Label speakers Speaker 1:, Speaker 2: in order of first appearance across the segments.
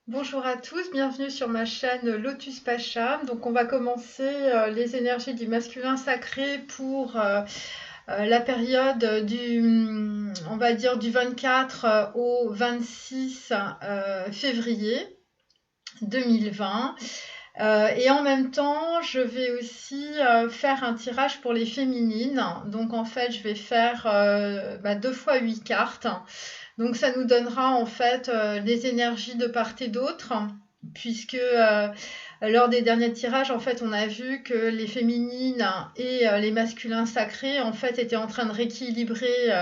Speaker 1: Bonjour à tous, bienvenue sur ma chaîne Lotus Pacha. Donc on va commencer les énergies du masculin sacré pour la période on va dire du 24 au 26 février 2020. Et en même temps, je vais aussi faire un tirage pour les féminines. Donc en fait, je vais faire 2 fois 8 cartes. Donc ça nous donnera en fait les énergies de part et d'autre, puisque lors des derniers tirages, en fait, on a vu que les féminines et les masculins sacrés, en fait, étaient en train de rééquilibrer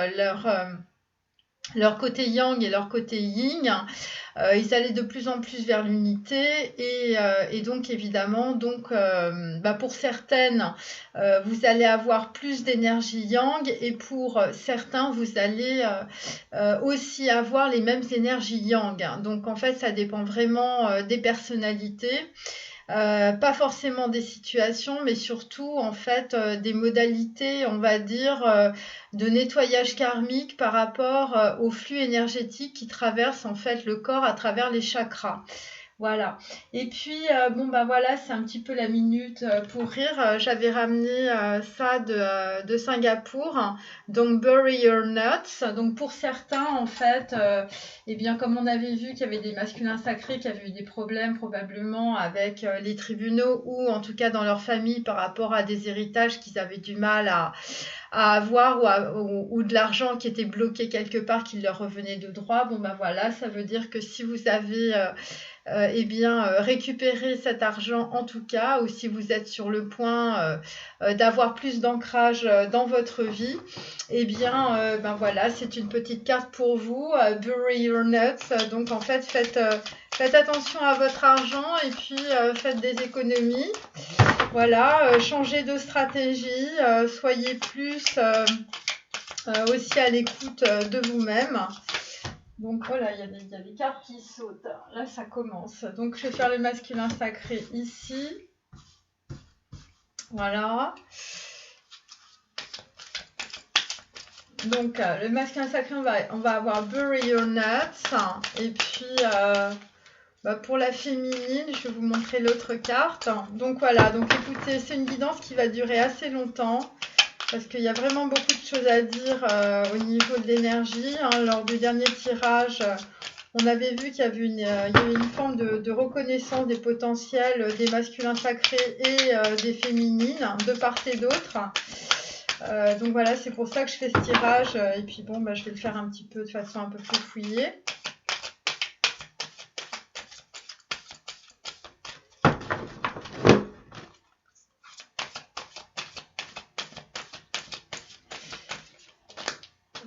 Speaker 1: leur côté yang et leur côté yin. Ils allaient de plus en plus vers l'unité et donc évidemment, pour certaines, vous allez avoir plus d'énergie yang et pour certains, vous allez aussi avoir les mêmes énergies yang. Donc en fait, ça dépend vraiment des personnalités. Pas forcément des situations, mais surtout en fait des modalités, on va dire, de nettoyage karmique par rapport au flux énergétique qui traverse en fait le corps à travers les chakras. Voilà. Et puis, voilà, c'est un petit peu la minute pour rire. J'avais ramené ça de Singapour, donc Bury Your Nuts. Donc, pour certains, en fait, eh bien, comme on avait vu qu'il y avait des masculins sacrés qui avaient eu des problèmes probablement avec les tribunaux ou en tout cas dans leur famille par rapport à des héritages qu'ils avaient du mal à avoir ou de l'argent qui était bloqué quelque part qui leur revenait de droit. Voilà, ça veut dire que si vous avez récupérer cet argent en tout cas, ou si vous êtes sur le point d'avoir plus d'ancrage dans votre vie, voilà, c'est une petite carte pour vous, Bury Your Nuts. Donc en fait, faites attention à votre argent et puis faites des économies. Voilà, changez de stratégie, soyez plus aussi à l'écoute de vous-même. Donc voilà, il y a des cartes qui sautent. Là, ça commence. Donc je vais faire le masculin sacré ici. Voilà. Donc le masculin sacré, on va avoir Bury Your Nuts. Et puis pour la féminine, je vais vous montrer l'autre carte. Donc voilà, donc écoutez, c'est une guidance qui va durer assez longtemps. Parce qu'il y a vraiment beaucoup de choses à dire au niveau de l'énergie. Lors du dernier tirage, on avait vu qu'il y avait il y avait une forme de reconnaissance des potentiels des masculins sacrés et des féminines, de part et d'autre. Donc voilà, c'est pour ça que je fais ce tirage. Et puis je vais le faire un petit peu de façon un peu plus fouillée.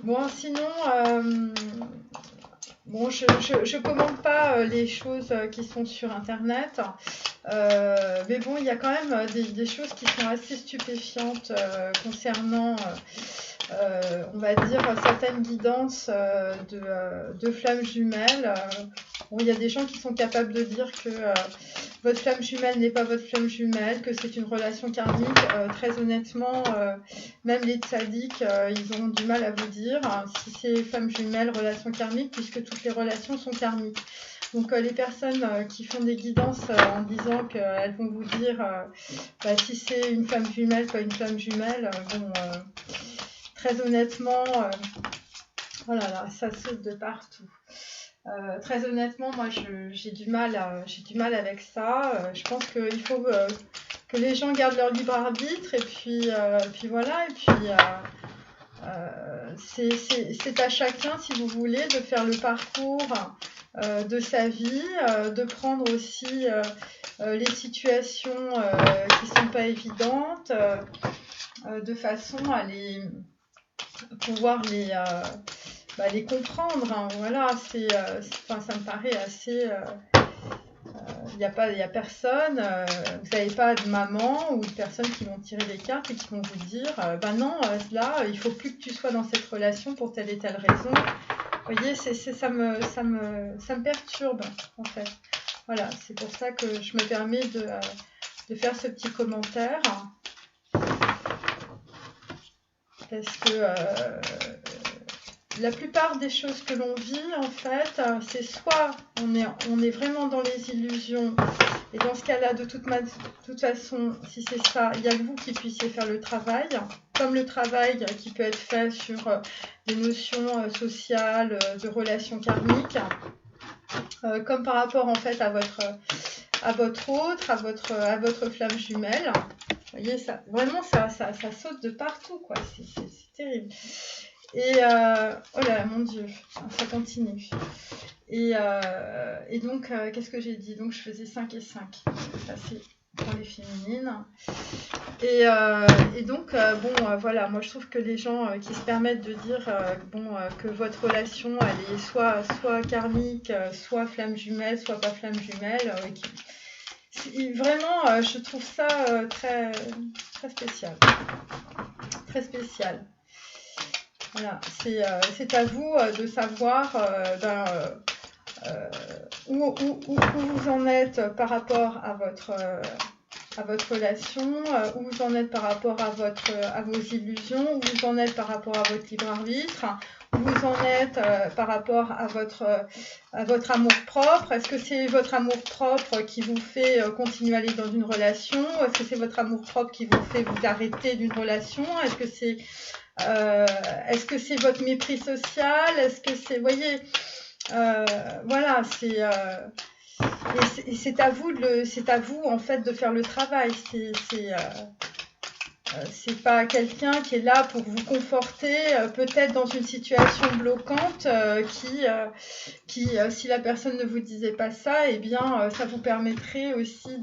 Speaker 1: Bon, sinon, je commande pas les choses qui sont sur Internet. Mais bon, il y a quand même des choses qui sont assez stupéfiantes concernant, on va dire, certaines guidances de flammes jumelles. Bon, il y a des gens qui sont capables de dire que votre flamme jumelle n'est pas votre flamme jumelle, que c'est une relation karmique. Très honnêtement, même les tzaddiks, ils ont du mal à vous dire si c'est flamme jumelle, relation karmique, puisque toutes les relations sont karmiques. Donc les personnes qui font des guidances en disant qu'elles vont vous dire si c'est une flamme jumelle, pas une flamme jumelle, très honnêtement, oh là là, ça saute de partout. Très honnêtement, moi j'ai du mal avec ça. Je pense qu'il faut que les gens gardent leur libre arbitre et puis voilà. Et puis c'est à chacun, si vous voulez, de faire le parcours de sa vie, de prendre aussi les situations qui sont pas évidentes, de façon à pouvoir les comprendre. Voilà, ça me paraît assez. Il n'y a personne, vous n'avez pas de maman ou de personnes qui vont tirer les cartes et qui vont vous dire non, là, il ne faut plus que tu sois dans cette relation pour telle et telle raison. Vous voyez, ça me perturbe, en fait. Voilà, c'est pour ça que je me permets de faire ce petit commentaire. Parce que la plupart des choses que l'on vit, en fait, c'est soit on est vraiment dans les illusions, et dans ce cas-là, de toute façon, si c'est ça, il n'y a que vous qui puissiez faire le travail, comme le travail qui peut être fait sur des notions sociales, de relations karmiques, comme par rapport en fait à votre autre, à votre flamme jumelle. Vous voyez, ça, vraiment, ça saute de partout, quoi. C'est terrible. Et oh là là, mon Dieu, ça continue. Et donc, qu'est-ce que j'ai dit? Donc, je faisais 5 et 5. Ça, c'est pour les féminines. Et donc, voilà, moi, je trouve que les gens qui se permettent de dire que votre relation, elle est soit karmique, soit flamme jumelle, soit pas flamme jumelle, vraiment, je trouve ça très, très spécial. Très spécial. Voilà, c'est à vous de savoir où vous en êtes par rapport à votre relation, où vous en êtes par rapport à vos illusions, où vous en êtes par rapport à votre libre arbitre, où vous en êtes par rapport à votre amour-propre. Est-ce que c'est votre amour-propre qui vous fait continuer à aller dans une relation? Est-ce que c'est votre amour-propre qui vous fait vous arrêter d'une relation? Est-ce que c'est votre mépris social? Est-ce que c'est... Vous voyez, voilà, et c'est à vous en fait de faire le travail. C'est pas quelqu'un qui est là pour vous conforter, peut-être dans une situation bloquante, qui si la personne ne vous disait pas ça, eh bien, ça vous permettrait aussi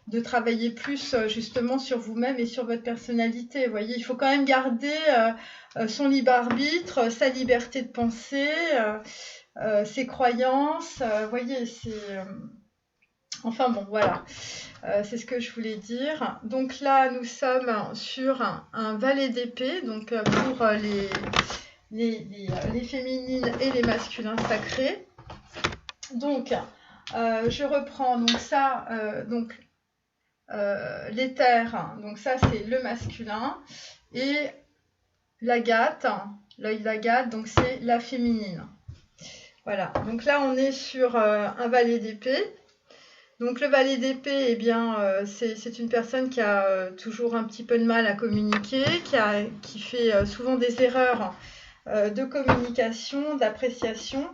Speaker 1: de travailler plus justement sur vous-même et sur votre personnalité. Vous voyez, il faut quand même garder son libre arbitre, sa liberté de penser, ses croyances. Vous voyez, enfin bon, voilà. C'est ce que je voulais dire. Donc là, nous sommes sur un valet d'épée, donc pour les féminines et les masculins sacrés. Donc, je reprends. Donc ça, l'éther. Donc ça, c'est le masculin. Et l'agate, l'œil d'agate, donc c'est la féminine. Voilà. Donc là, on est sur un valet d'épée. Donc le valet d'épée, eh bien, c'est une personne qui a toujours un petit peu de mal à communiquer, qui fait souvent des erreurs de communication, d'appréciation.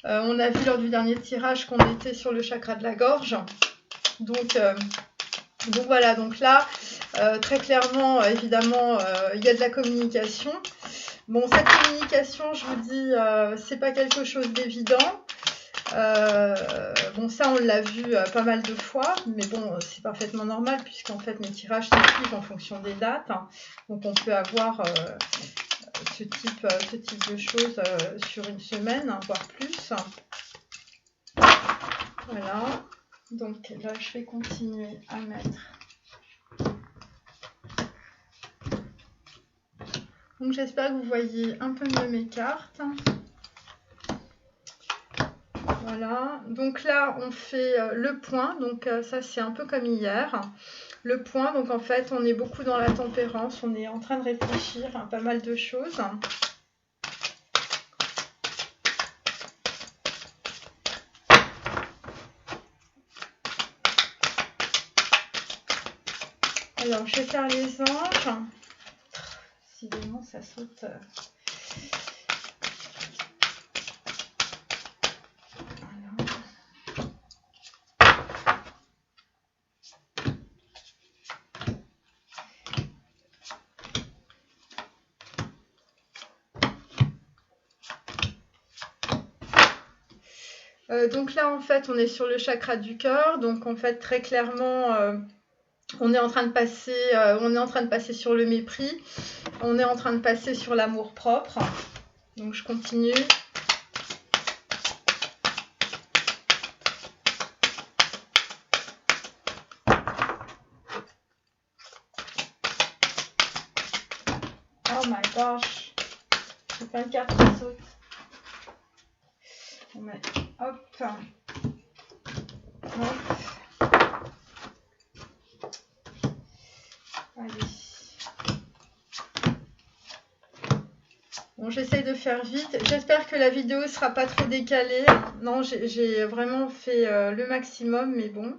Speaker 1: On a vu lors du dernier tirage qu'on était sur le chakra de la gorge. Donc voilà, donc là, très clairement, évidemment, il y a de la communication. Bon, cette communication, je vous dis, c'est pas quelque chose d'évident. Bon, ça on l'a vu pas mal de fois, mais bon, c'est parfaitement normal puisqu'en fait mes tirages s'écrivent en fonction des dates, hein. Donc on peut avoir ce type de choses sur une semaine, hein, voire plus. Voilà, donc là je vais continuer à mettre. Donc j'espère que vous voyez un peu mieux mes cartes. Voilà, donc là on fait le point, donc ça c'est un peu comme hier. Le point, donc en fait on est beaucoup dans la tempérance, on est en train de réfléchir à pas mal de choses. Alors je vais faire les anges. Décidément ça saute. Donc là en fait on est sur le chakra du cœur, donc en fait très clairement on est en train de passer sur le mépris, on est en train de passer sur l'amour propre. Donc je continue. Oh my gosh, j'ai plein de cartes qui sautent. On met hop. Allez. Bon, j'essaye de faire vite. J'espère que la vidéo ne sera pas trop décalée. Non, j'ai vraiment fait le maximum, mais bon.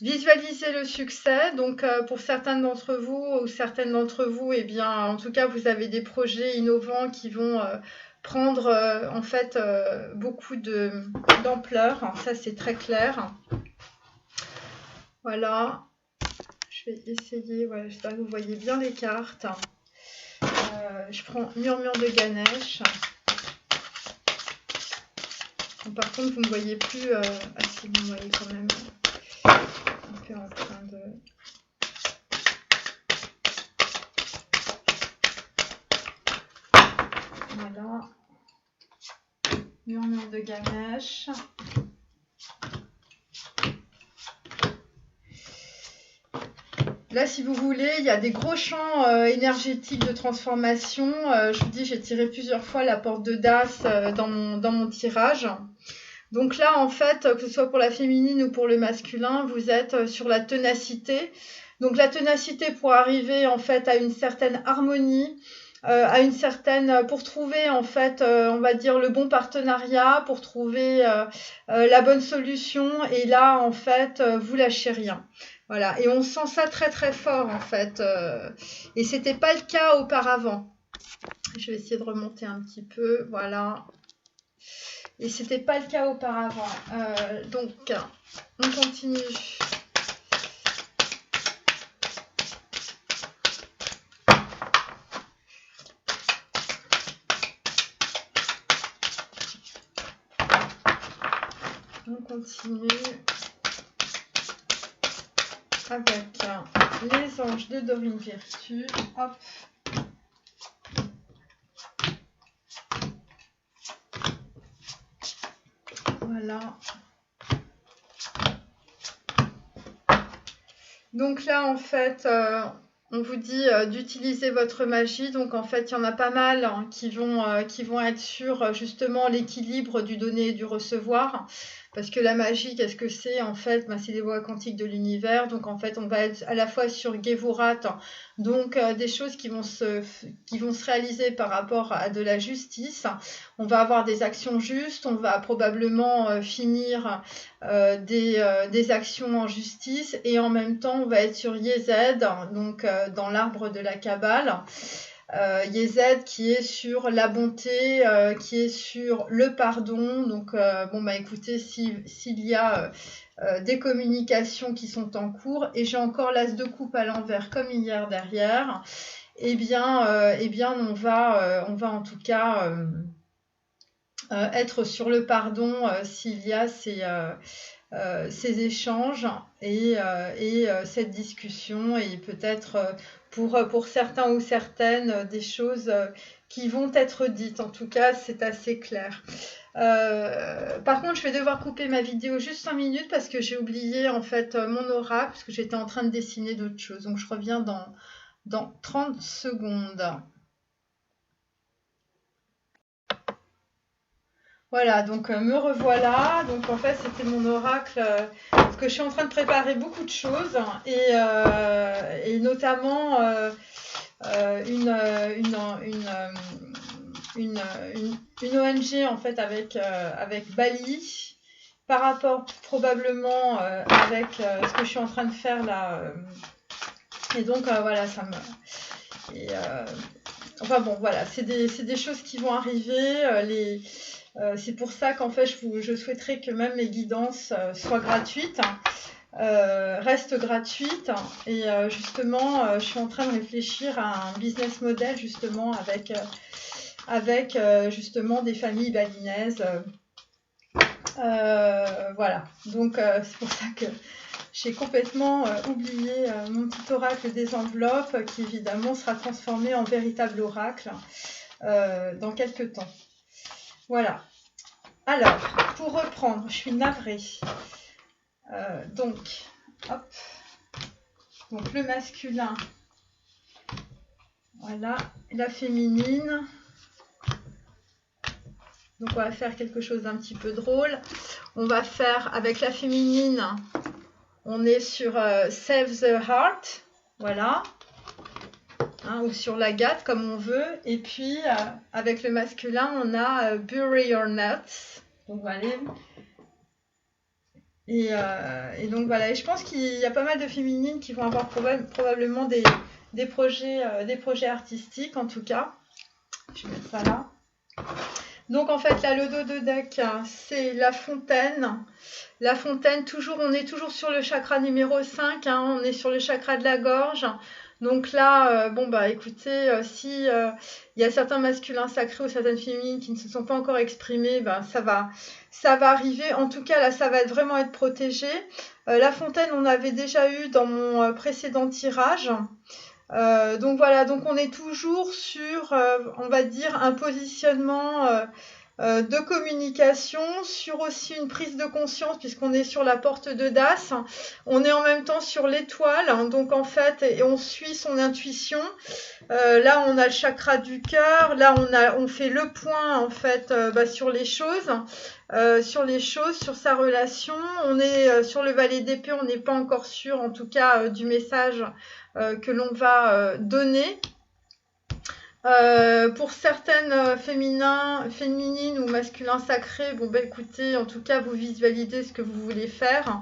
Speaker 1: Visualisez le succès. Donc, pour certains d'entre vous ou certaines d'entre vous, eh bien, en tout cas, vous avez des projets innovants qui vont prendre en fait beaucoup d'ampleur. Ça, c'est très clair. Voilà. Je vais essayer. Voilà, j'espère que vous voyez bien les cartes. Je prends Murmure de Ganesh. Bon, par contre, vous ne me voyez plus. Ah si, vous me voyez quand même. Un peu en train de... Voilà. Murmure de Ganesh. Là, si vous voulez, il y a des gros champs énergétiques de transformation. Je vous dis, j'ai tiré plusieurs fois la porte de Das dans mon tirage. Donc là, en fait, que ce soit pour la féminine ou pour le masculin, vous êtes sur la ténacité. Donc la ténacité pour arriver en fait à une certaine harmonie, pour trouver en fait, on va dire le bon partenariat, pour trouver la bonne solution. Et là, en fait, vous lâchez rien. Voilà, et on sent ça très très fort en fait, et c'était pas le cas auparavant. Je vais essayer de remonter un petit peu, voilà. Et c'était pas le cas auparavant. Donc, on continue. On continue. Avec les anges de Dorine Virtue. Hop. Voilà. Donc là, en fait, on vous dit d'utiliser votre magie. Donc en fait, il y en a pas mal hein, qui vont être sur justement l'équilibre du donner et du recevoir. Parce que la magie, qu'est-ce que c'est en fait? C'est les voies quantiques de l'univers. Donc en fait, on va être à la fois sur Gevurat, donc des choses qui vont se réaliser par rapport à de la justice. On va avoir des actions justes. On va probablement finir des actions en justice. Et en même temps, on va être sur Yezed, donc dans l'arbre de la Kabbale. Yezed qui est sur la bonté, qui est sur le pardon. Donc, écoutez, s'il y a des communications qui sont en cours, et j'ai encore l'as de coupe à l'envers comme hier derrière, eh bien, on va en tout cas être sur le pardon s'il y a ces échanges et cette discussion, et peut-être pour certains ou certaines des choses qui vont être dites. En tout cas, c'est assez clair. Par contre, je vais devoir couper ma vidéo juste 5 minutes parce que j'ai oublié en fait mon oracle, parce que j'étais en train de dessiner d'autres choses. Donc, je reviens dans 30 secondes. Voilà, donc me revoilà. Donc en fait, c'était mon oracle parce que je suis en train de préparer beaucoup de choses et notamment une ONG en fait avec Bali par rapport probablement avec ce que je suis en train de faire là. Et donc voilà, ça me... enfin bon, voilà, c'est des choses qui vont arriver. C'est pour ça qu'en fait, je souhaiterais que même mes guidances soient gratuites, restent gratuites. Et justement, je suis en train de réfléchir à un business model justement avec justement des familles balinaises. Voilà, donc c'est pour ça que j'ai complètement oublié mon petit oracle des enveloppes qui évidemment sera transformé en véritable oracle dans quelques temps. Voilà. Alors, pour reprendre, je suis navrée. Donc, hop. Donc, le masculin. Voilà. La féminine. Donc, on va faire quelque chose d'un petit peu drôle. On va faire avec la féminine. On est sur Save the Heart. Voilà. hein, ou sur l'agate comme on veut. Et puis avec le masculin, on a Bury Your Nuts. Donc voilà. Et donc voilà, et je pense qu'il y a pas mal de féminines qui vont avoir probablement des projets artistiques en tout cas. Je vais mettre ça là. Donc en fait là, le dos de deck, c'est la fontaine. La fontaine, toujours, on est toujours sur le chakra numéro 5, hein, on est sur le chakra de la gorge. Donc là, bon bah écoutez, si il y a certains masculins sacrés ou certaines féminines qui ne se sont pas encore exprimés, ben ça va arriver. En tout cas, là, ça va vraiment être protégé. La fontaine, on avait déjà eu dans mon précédent tirage. Donc voilà, donc on est toujours sur, on va dire, un positionnement de communication, sur aussi une prise de conscience, puisqu'on est sur la porte de Das. On est en même temps sur l'étoile, hein, donc en fait, et on suit son intuition. Là, on a le chakra du cœur. Là, on fait le point en fait sur les choses, sur sa relation. On est sur le valet d'épée. On n'est pas encore sûr, en tout cas, du message que l'on va donner. Pour certaines féminines ou masculins sacrés, bon bah écoutez, en tout cas vous visualisez ce que vous voulez faire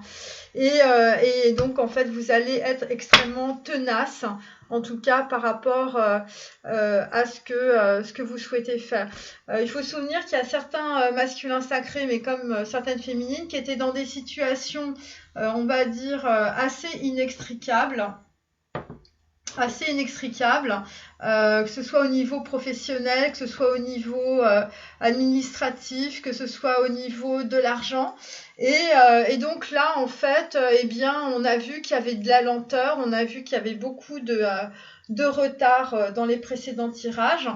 Speaker 1: et donc en fait vous allez être extrêmement tenace, en tout cas par rapport à ce que vous souhaitez faire. Il faut se souvenir qu'il y a certains masculins sacrés, mais comme certaines féminines, qui étaient dans des situations, on va dire, assez inextricables, que ce soit au niveau professionnel, que ce soit au niveau administratif, que ce soit au niveau de l'argent. Et donc là, en fait, eh bien, on a vu qu'il y avait de la lenteur, on a vu qu'il y avait beaucoup de retard dans les précédents tirages.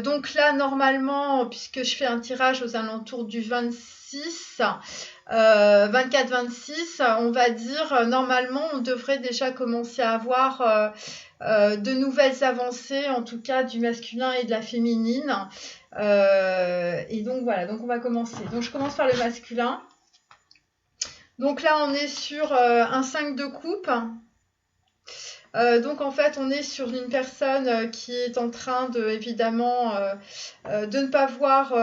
Speaker 1: Donc là, normalement, puisque je fais un tirage aux alentours du 26, 24-26, on va dire, normalement, on devrait déjà commencer à avoir de nouvelles avancées, en tout cas du masculin et de la féminine. Et donc voilà, donc on va commencer. Donc je commence par le masculin. Donc là, on est sur un 5 de coupe. Donc en fait, on est sur une personne qui est en train de, évidemment, de ne pas voir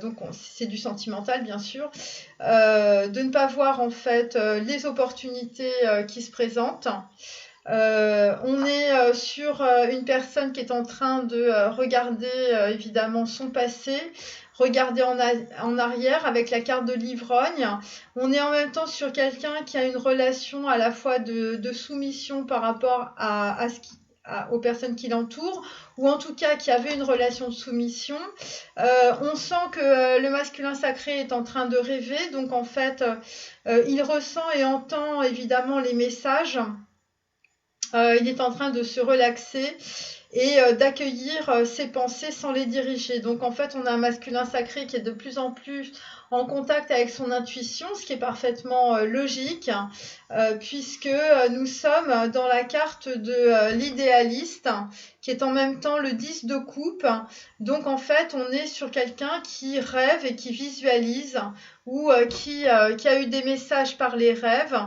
Speaker 1: donc c'est du sentimental bien sûr, de ne pas voir en fait les opportunités qui se présentent. On est sur une personne qui est en train de regarder évidemment son passé, regarder en arrière avec la carte de l'ivrogne. On est en même temps sur quelqu'un qui a une relation à la fois de soumission par rapport aux personnes qui l'entourent, ou en tout cas qui avait une relation de soumission. On sent que le masculin sacré est en train de rêver, donc en fait, il ressent et entend évidemment les messages. Il est en train de se relaxer et d'accueillir ses pensées sans les diriger. Donc en fait, on a un masculin sacré qui est de plus en plus en contact avec son intuition, ce qui est parfaitement logique, puisque nous sommes dans la carte de l'idéaliste, qui est en même temps le 10 de coupe. Donc en fait, on est sur quelqu'un qui rêve et qui visualise, ou qui a eu des messages par les rêves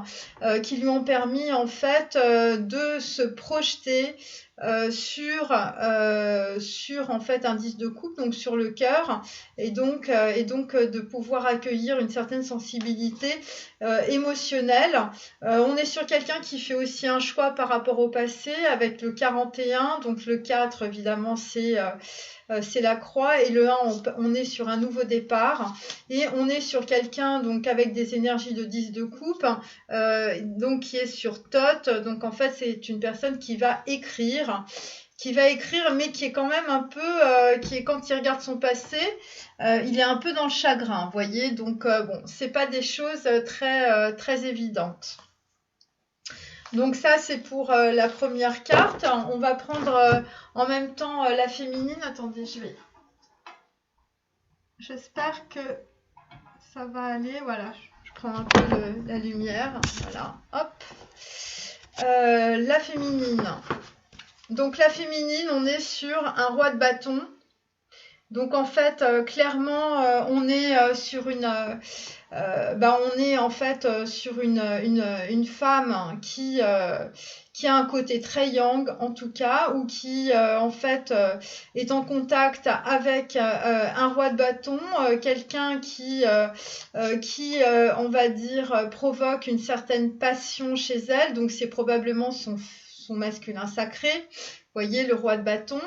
Speaker 1: qui lui ont permis en fait de se projeter sur en fait un 10 de coupe, donc sur le cœur, et donc de pouvoir accueillir une certaine sensibilité émotionnelle. On est sur quelqu'un qui fait aussi un choix par rapport au passé avec le 41, donc le 4 évidemment c'est la croix, et le 1 on est sur un nouveau départ, et on est sur quelqu'un donc avec des énergies de 10 de coupe, donc qui est sur Thoth. Donc en fait c'est une personne qui va écrire, mais qui est quand même un peu, quand il regarde son passé, il est un peu dans le chagrin, vous voyez. Donc bon, c'est pas des choses très évidentes. Donc ça, c'est pour la première carte. On va prendre en même temps la féminine. Attendez, j'espère que ça va aller. Voilà, je prends un peu la lumière. Voilà, hop. La féminine. Donc la féminine, on est sur un roi de bâton. Donc en fait, clairement, on est sur on est en fait sur une femme qui a un côté très yang en tout cas, ou qui en fait est en contact avec un roi de bâton, quelqu'un qui on va dire, provoque une certaine passion chez elle. Donc c'est probablement son masculin sacré. Vous voyez, le roi de bâton,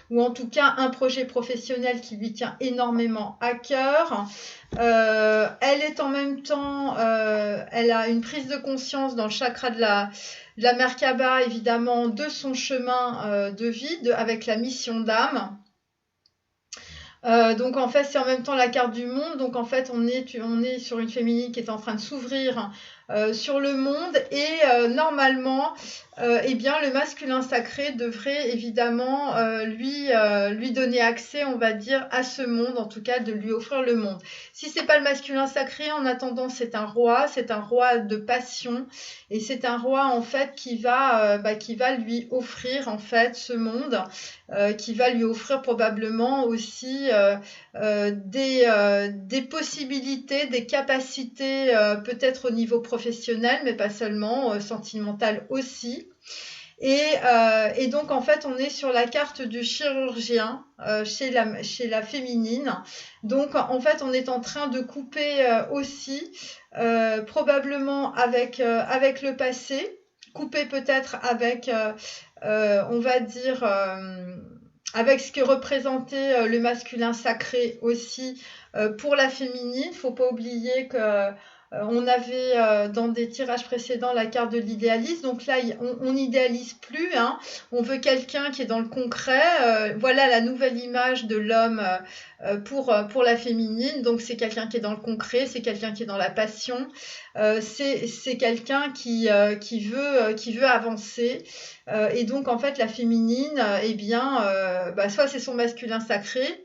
Speaker 1: ou en tout cas un projet professionnel qui lui tient énormément à cœur. Elle est en même temps, elle a une prise de conscience dans le chakra de la Merkaba, évidemment, de son chemin de vie, avec la mission d'âme. Donc en fait, c'est en même temps la carte du monde. Donc en fait, on est sur une féminine qui est en train de s'ouvrir sur le monde, et normalement, eh bien, le masculin sacré devrait évidemment lui donner accès, on va dire, à ce monde, en tout cas de lui offrir le monde. Si c'est pas le masculin sacré, en attendant, c'est un roi de passion, et c'est un roi en fait qui va lui offrir en fait ce monde, qui va lui offrir probablement aussi des possibilités, des capacités, peut-être au niveau professionnel, mais pas seulement, sentimental aussi. Et donc en fait, on est sur la carte du chirurgien chez la féminine. Donc en fait, on est en train de couper aussi, probablement avec le passé, couper peut-être avec, on va dire, avec ce que représentait le masculin sacré aussi pour la féminine. Il ne faut pas oublier que on avait dans des tirages précédents la carte de l'idéalisme. Donc là, on n'idéalise plus, hein. On veut quelqu'un qui est dans le concret. Voilà la nouvelle image de l'homme pour la féminine. Donc c'est quelqu'un qui est dans le concret, c'est quelqu'un qui est dans la passion. C'est quelqu'un qui veut avancer. Et donc en fait, la féminine, eh bien, soit c'est son masculin sacré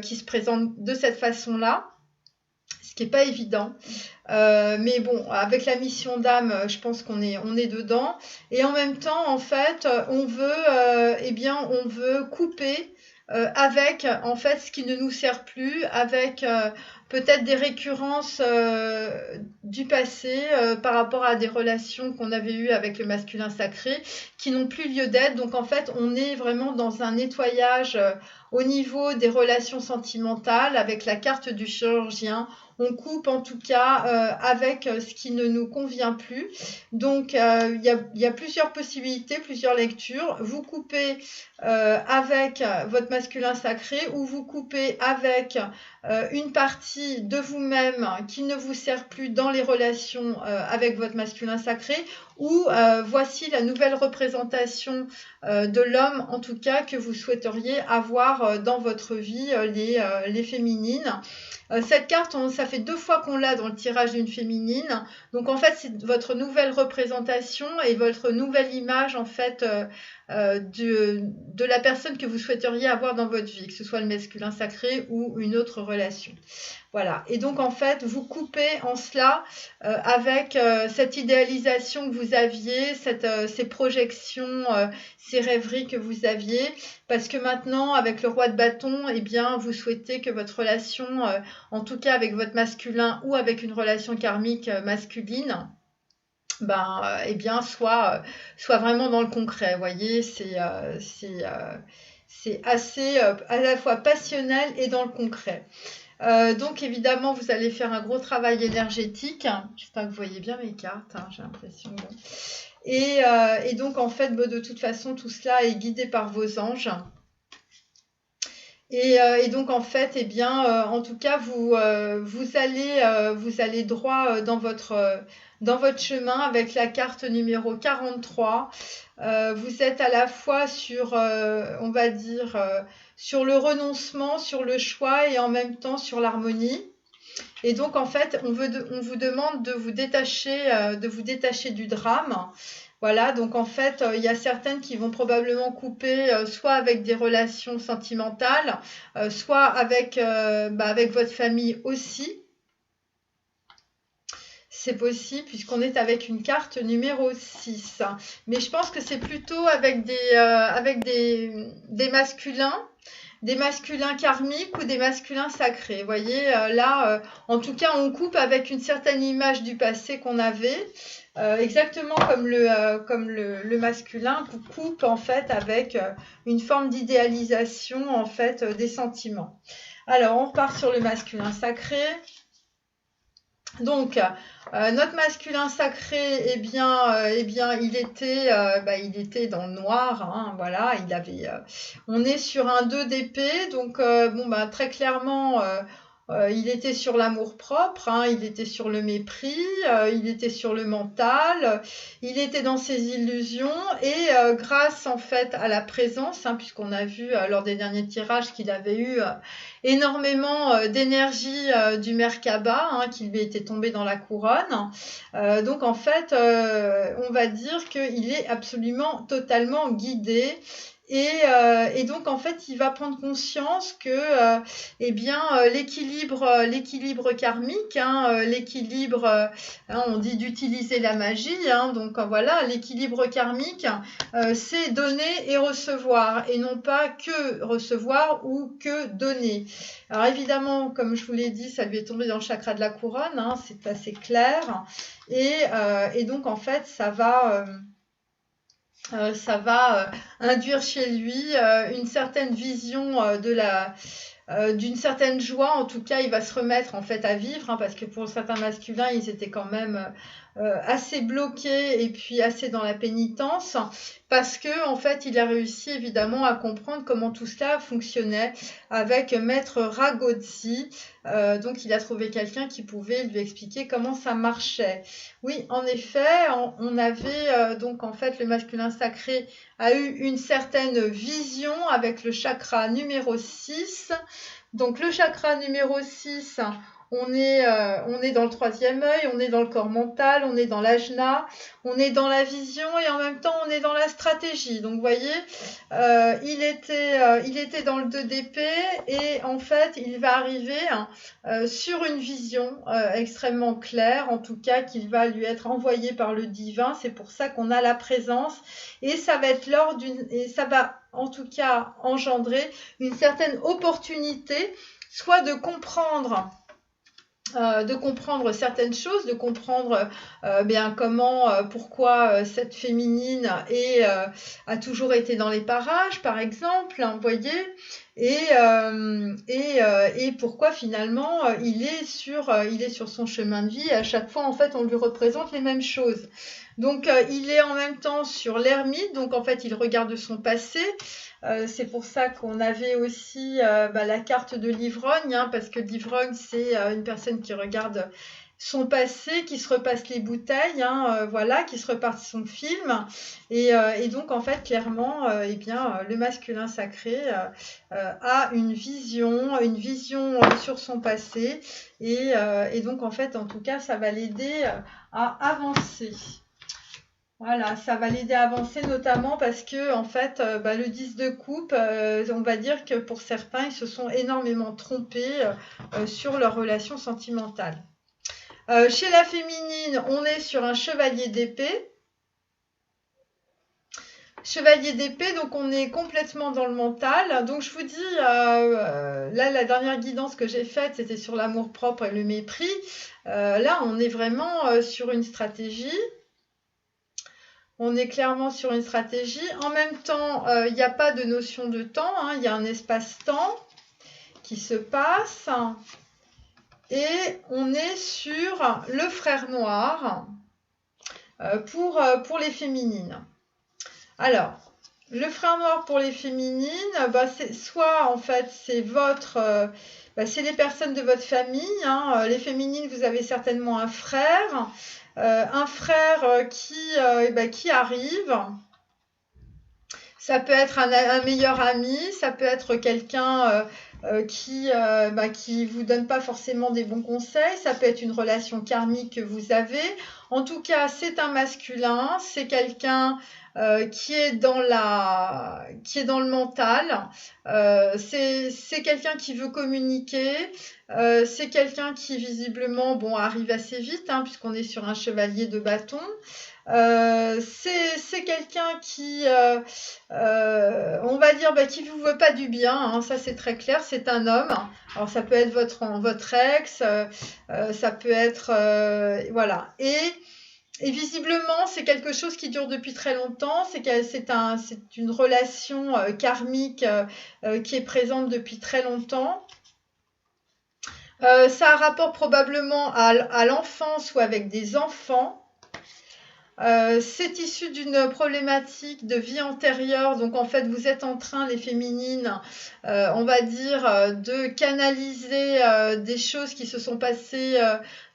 Speaker 1: qui se présente de cette façon-là, ce qui n'est pas évident. Mais bon, avec la mission d'âme, je pense on est dedans. Et en même temps, en fait, on veut couper avec en fait ce qui ne nous sert plus, avec peut-être des récurrences du passé par rapport à des relations qu'on avait eues avec le masculin sacré qui n'ont plus lieu d'être. Donc en fait, on est vraiment dans un nettoyage au niveau des relations sentimentales avec la carte du chirurgien. On coupe en tout cas avec ce qui ne nous convient plus. Donc il y a plusieurs possibilités, plusieurs lectures. Vous coupez avec votre masculin sacré, ou vous coupez avec une partie de vous-même qui ne vous sert plus dans les relations avec votre masculin sacré, ou voici la nouvelle représentation de l'homme, en tout cas, que vous souhaiteriez avoir dans votre vie, les féminines. Cette carte, ça fait 2 fois qu'on l'a dans le tirage d'une féminine. Donc en fait, c'est votre nouvelle représentation et votre nouvelle image en fait de la personne que vous souhaiteriez avoir dans votre vie, que ce soit le masculin sacré ou une autre relation. Voilà. Et donc en fait, vous coupez en cela avec cette idéalisation que vous aviez, ces projections, ces rêveries que vous aviez, parce que maintenant, avec le roi de bâton, eh bien, vous souhaitez que votre relation, en tout cas avec votre masculin ou avec une relation karmique masculine, eh bien, soit vraiment dans le concret. Vous voyez, c'est assez à la fois passionnel et dans le concret. Donc évidemment, vous allez faire un gros travail énergétique. J'espère que vous voyez bien mes cartes, hein, j'ai l'impression. Et donc en fait, de toute façon, tout cela est guidé par vos anges. Et donc en fait, eh bien, en tout cas, vous allez droit dans votre chemin avec la carte numéro 43. Vous êtes à la fois sur, on va dire, sur le renoncement, sur le choix, et en même temps sur l'harmonie. Et donc en fait, on vous demande de vous détacher du drame. Voilà, donc en fait, il y a certaines qui vont probablement couper soit avec des relations sentimentales, soit avec votre famille aussi. C'est possible puisqu'on est avec une carte numéro 6. Mais je pense que c'est plutôt avec des masculins, des masculins karmiques ou des masculins sacrés. Vous voyez, là, en tout cas, on coupe avec une certaine image du passé qu'on avait, exactement comme le masculin coupe en fait avec une forme d'idéalisation en fait des sentiments. Alors, on repart sur le masculin sacré. Donc, notre masculin sacré, eh bien, il était dans le noir, hein, voilà, on est sur un 2 d'épée, donc, très clairement, il était sur l'amour-propre, hein, il était sur le mépris, il était sur le mental, il était dans ses illusions, et grâce, en fait, à la présence, hein, puisqu'on a vu lors des derniers tirages qu'il avait eu énormément d'énergie du Merkaba, hein, qui lui était tombé dans la couronne. Donc en fait, on va dire qu'il est absolument totalement guidé. Et donc en fait, il va prendre conscience que l'équilibre karmique, hein, on dit d'utiliser la magie, hein, donc voilà, l'équilibre karmique, c'est donner et recevoir, et non pas que recevoir ou que donner. Alors évidemment, comme je vous l'ai dit, ça lui est tombé dans le chakra de la couronne, hein, c'est assez clair, et donc en fait, ça va induire chez lui une certaine vision d'une certaine joie. En tout cas, il va se remettre en fait à vivre, hein, parce que pour certains masculins, ils étaient quand même assez bloqués et puis assez dans la pénitence, parce que en fait, il a réussi évidemment à comprendre comment tout cela fonctionnait avec Maître Ragozzi. Donc, il a trouvé quelqu'un qui pouvait lui expliquer comment ça marchait. Oui, en effet, on avait donc en fait le masculin sacré a eu une certaine vision avec le chakra numéro 6. Donc le chakra numéro 6, on est dans le troisième œil, on est dans le corps mental, on est dans l'ajna, on est dans la vision et en même temps on est dans la stratégie. Donc vous voyez, il était dans le 2 d'épée et en fait il va arriver sur une vision extrêmement claire, en tout cas qu'il va lui être envoyé par le divin. C'est pour ça qu'on a la présence et ça va être et ça va en tout cas engendrer une certaine opportunité, soit de comprendre certaines choses, de comprendre pourquoi cette féminine a toujours été dans les parages, par exemple, hein, vous voyez, et pourquoi finalement il est sur son chemin de vie. Et à chaque fois, en fait, on lui représente les mêmes choses. Donc, il est en même temps sur l'ermite, donc en fait, il regarde son passé. C'est pour ça qu'on avait aussi la carte de l'ivrogne, hein, parce que l'ivrogne, c'est une personne qui regarde son passé, qui se repasse les bouteilles, hein, voilà, qui se repasse son film. Et donc, en fait, clairement, le masculin sacré a une vision sur son passé. Et donc, en fait, en tout cas, ça va l'aider à avancer. Voilà, ça va l'aider à avancer, notamment parce que en fait, le 10 de coupe, on va dire que pour certains, ils se sont énormément trompés sur leur relation sentimentale. Chez la féminine, on est sur un chevalier d'épée. Chevalier d'épée, donc on est complètement dans le mental. Donc je vous dis, là, la dernière guidance que j'ai faite, c'était sur l'amour-propre et le mépris. Là, on est vraiment sur une stratégie. On est clairement sur une stratégie. En même temps, il n'y a pas de notion de temps, hein, il y a un espace-temps qui se passe. Et on est sur le frère noir pour les féminines. Alors, le frère noir pour les féminines, c'est soit en fait c'est c'est les personnes de votre famille, hein. Les féminines, vous avez certainement un frère qui arrive. Ça peut être un meilleur ami, ça peut être quelqu'un qui vous donne pas forcément des bons conseils, ça peut être une relation karmique que vous avez. En tout cas, c'est un masculin, c'est quelqu'un qui est dans le mental. C'est quelqu'un qui veut communiquer. C'est quelqu'un qui visiblement arrive assez vite, hein, puisqu'on est sur un chevalier de bâton. C'est quelqu'un qui, on va dire, qui vous veut pas du bien, hein, ça c'est très clair, c'est un homme. Alors ça peut être votre ex, ça peut être, voilà. Et visiblement, c'est quelque chose qui dure depuis très longtemps, c'est une relation karmique qui est présente depuis très longtemps. Ça a un rapport probablement à l'enfance ou avec des enfants. C'est issu d'une problématique de vie antérieure, donc en fait vous êtes en train, les féminines, on va dire, de canaliser des choses qui se sont passées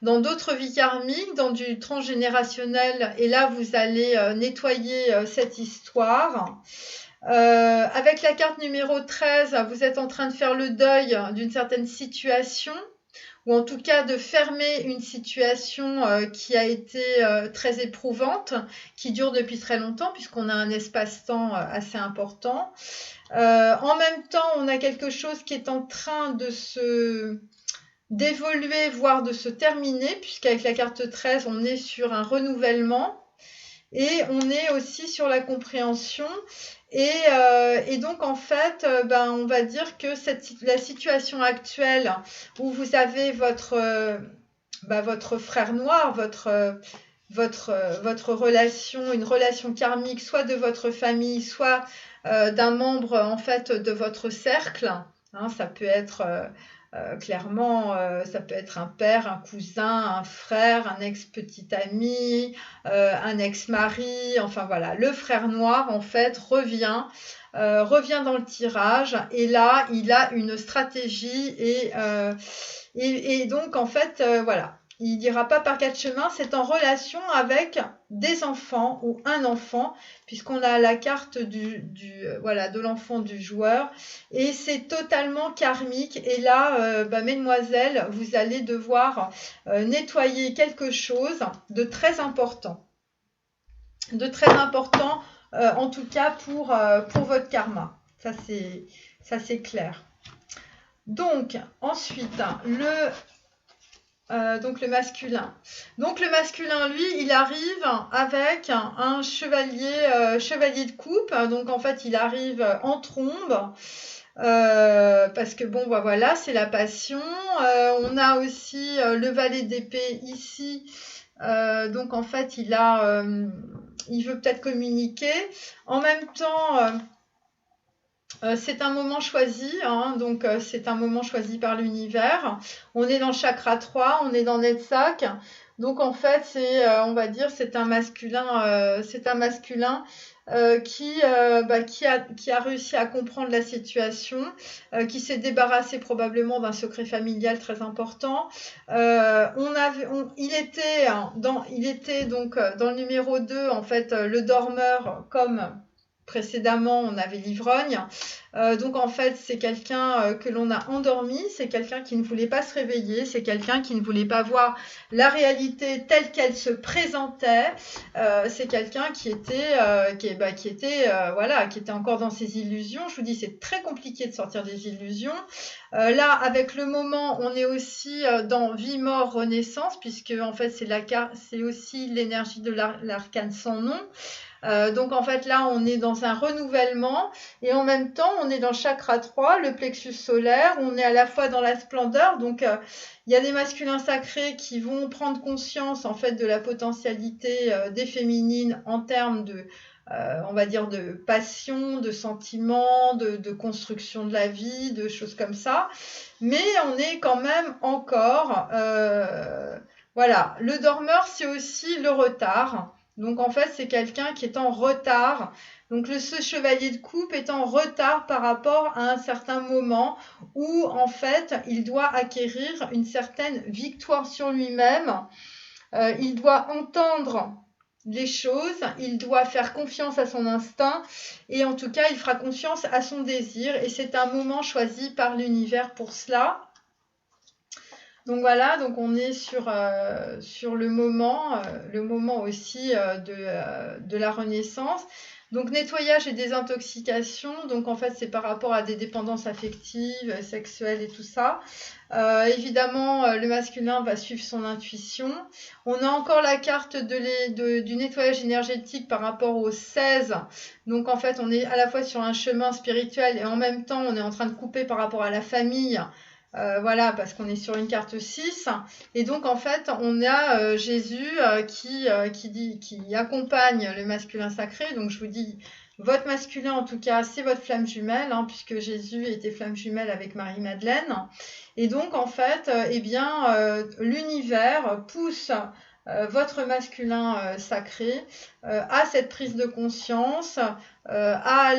Speaker 1: dans d'autres vies karmiques, dans du transgénérationnel, et là vous allez nettoyer cette histoire. Avec la carte numéro 13, vous êtes en train de faire le deuil d'une certaine situation, ou en tout cas de fermer une situation qui a été très éprouvante, qui dure depuis très longtemps, puisqu'on a un espace-temps assez important. En même temps, on a quelque chose qui est en train d'évoluer, voire de se terminer, puisqu'avec la carte 13, on est sur un renouvellement. Et on est aussi sur la compréhension. Et donc, en fait, on va dire que la situation actuelle où vous avez votre frère noir, votre relation, une relation karmique, soit de votre famille, soit d'un membre, en fait, de votre cercle, hein, ça peut être... clairement, ça peut être un père, un cousin, un frère, un ex-petit ami, un ex-mari, enfin voilà, le frère noir en fait revient dans le tirage, et là il a une stratégie, et donc en fait voilà, il n'ira pas par quatre chemins, c'est en relation avec des enfants ou un enfant, puisqu'on a la carte voilà, de l'enfant du joueur, et c'est totalement karmique. Et là, mesdemoiselles, vous allez devoir nettoyer quelque chose de très important. En tout cas pour votre karma. Ça, c'est clair. Donc, ensuite, le masculin. Donc le masculin, lui, il arrive avec un chevalier de coupe. Donc en fait, il arrive en trombe. Parce que bon, voilà, c'est la passion. On a aussi le valet d'épée ici. Donc en fait, il veut peut-être communiquer. En même temps, c'est un moment choisi, hein, donc c'est un moment choisi par l'univers. On est dans le chakra 3, on est dans Netzach. Donc en fait, on va dire, c'est un masculin, qui a réussi à comprendre la situation, qui s'est débarrassé probablement d'un secret familial très important. Il était donc dans le numéro 2, en fait, le dormeur, comme précédemment, on avait l'ivrogne. Donc en fait, c'est quelqu'un que l'on a endormi, c'est quelqu'un qui ne voulait pas se réveiller, c'est quelqu'un qui ne voulait pas voir la réalité telle qu'elle se présentait. C'est quelqu'un qui était encore dans ses illusions. Je vous dis, c'est très compliqué de sortir des illusions. Là, avec le moment, on est aussi dans vie, mort, renaissance, puisque en fait, c'est aussi l'énergie de l'arcane sans nom. Donc en fait là on est dans un renouvellement, et en même temps on est dans le chakra 3, le plexus solaire, on est à la fois dans la splendeur. Donc il y a des masculins sacrés qui vont prendre conscience en fait de la potentialité des féminines en termes de on va dire de passion, de sentiments, de construction de la vie, de choses comme ça. Mais on est quand même encore voilà, le dormeur, c'est aussi le retard. Donc en fait, c'est quelqu'un qui est en retard. Donc ce chevalier de coupe est en retard par rapport à un certain moment où en fait, il doit acquérir une certaine victoire sur lui-même. Il doit entendre les choses, il doit faire confiance à son instinct, et en tout cas, il fera confiance à son désir, et c'est un moment choisi par l'univers pour cela. Donc voilà, donc on est sur le moment aussi de la Renaissance. Donc nettoyage et désintoxication, donc en fait c'est par rapport à des dépendances affectives, sexuelles et tout ça. Évidemment, le masculin va suivre son intuition. On a encore la carte du nettoyage énergétique par rapport au 16. Donc en fait, on est à la fois sur un chemin spirituel et en même temps, on est en train de couper par rapport à la famille. Voilà, parce qu'on est sur une carte 6. Et donc en fait, on a Jésus qui accompagne le masculin sacré. Donc je vous dis, votre masculin en tout cas, c'est votre flamme jumelle, hein, puisque Jésus était flamme jumelle avec Marie-Madeleine. Et donc, en fait, l'univers pousse votre masculin sacré à cette prise de conscience, à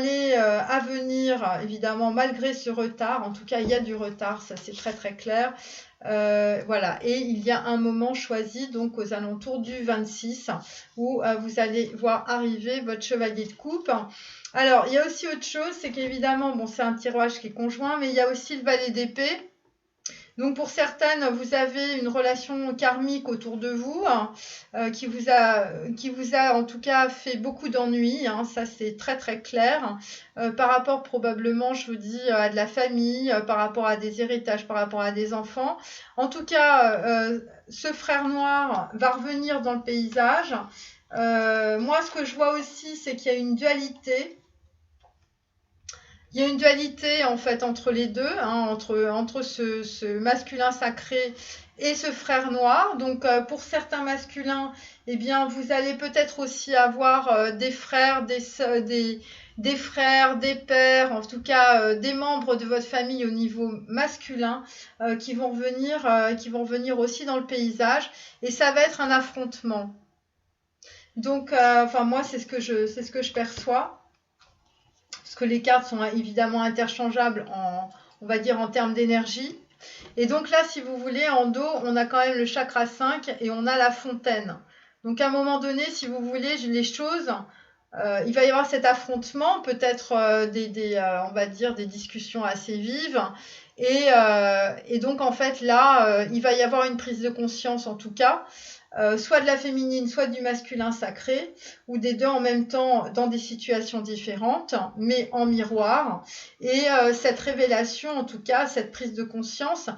Speaker 1: venir, évidemment, malgré ce retard. En tout cas, il y a du retard, ça c'est très très clair. Voilà, et il y a un moment choisi, donc aux alentours du 26, où vous allez voir arriver votre chevalier de coupe. Alors, il y a aussi autre chose, c'est qu'évidemment, bon, c'est un tirage qui est conjoint, mais il y a aussi le valet d'épée. Donc pour certaines, vous avez une relation karmique autour de vous qui vous a en tout cas fait beaucoup d'ennuis, hein, ça c'est très très clair, par rapport probablement, je vous dis, à de la famille, par rapport à des héritages, par rapport à des enfants. En tout cas, ce frère noir va revenir dans le paysage. Moi, ce que je vois aussi, c'est qu'il y a une dualité. Il y a une dualité en fait entre les deux, hein, entre ce masculin sacré et ce frère noir. Donc pour certains masculins, eh bien vous allez peut-être aussi avoir des frères, des frères, des pères, en tout cas des membres de votre famille au niveau masculin qui vont venir aussi dans le paysage. Et ça va être un affrontement. Donc, moi c'est ce que je perçois. Parce que les cartes sont évidemment interchangeables on va dire en termes d'énergie. Et donc là, si vous voulez, en dos, on a quand même le chakra 5 et on a la fontaine. Donc à un moment donné, si vous voulez, les choses, il va y avoir cet affrontement, peut-être on va dire des discussions assez vives. Et donc en fait là, il va y avoir une prise de conscience en tout cas. Soit de la féminine, soit du masculin sacré, ou des deux en même temps dans des situations différentes, mais en miroir. Et cette révélation, en tout cas, cette prise de conscience,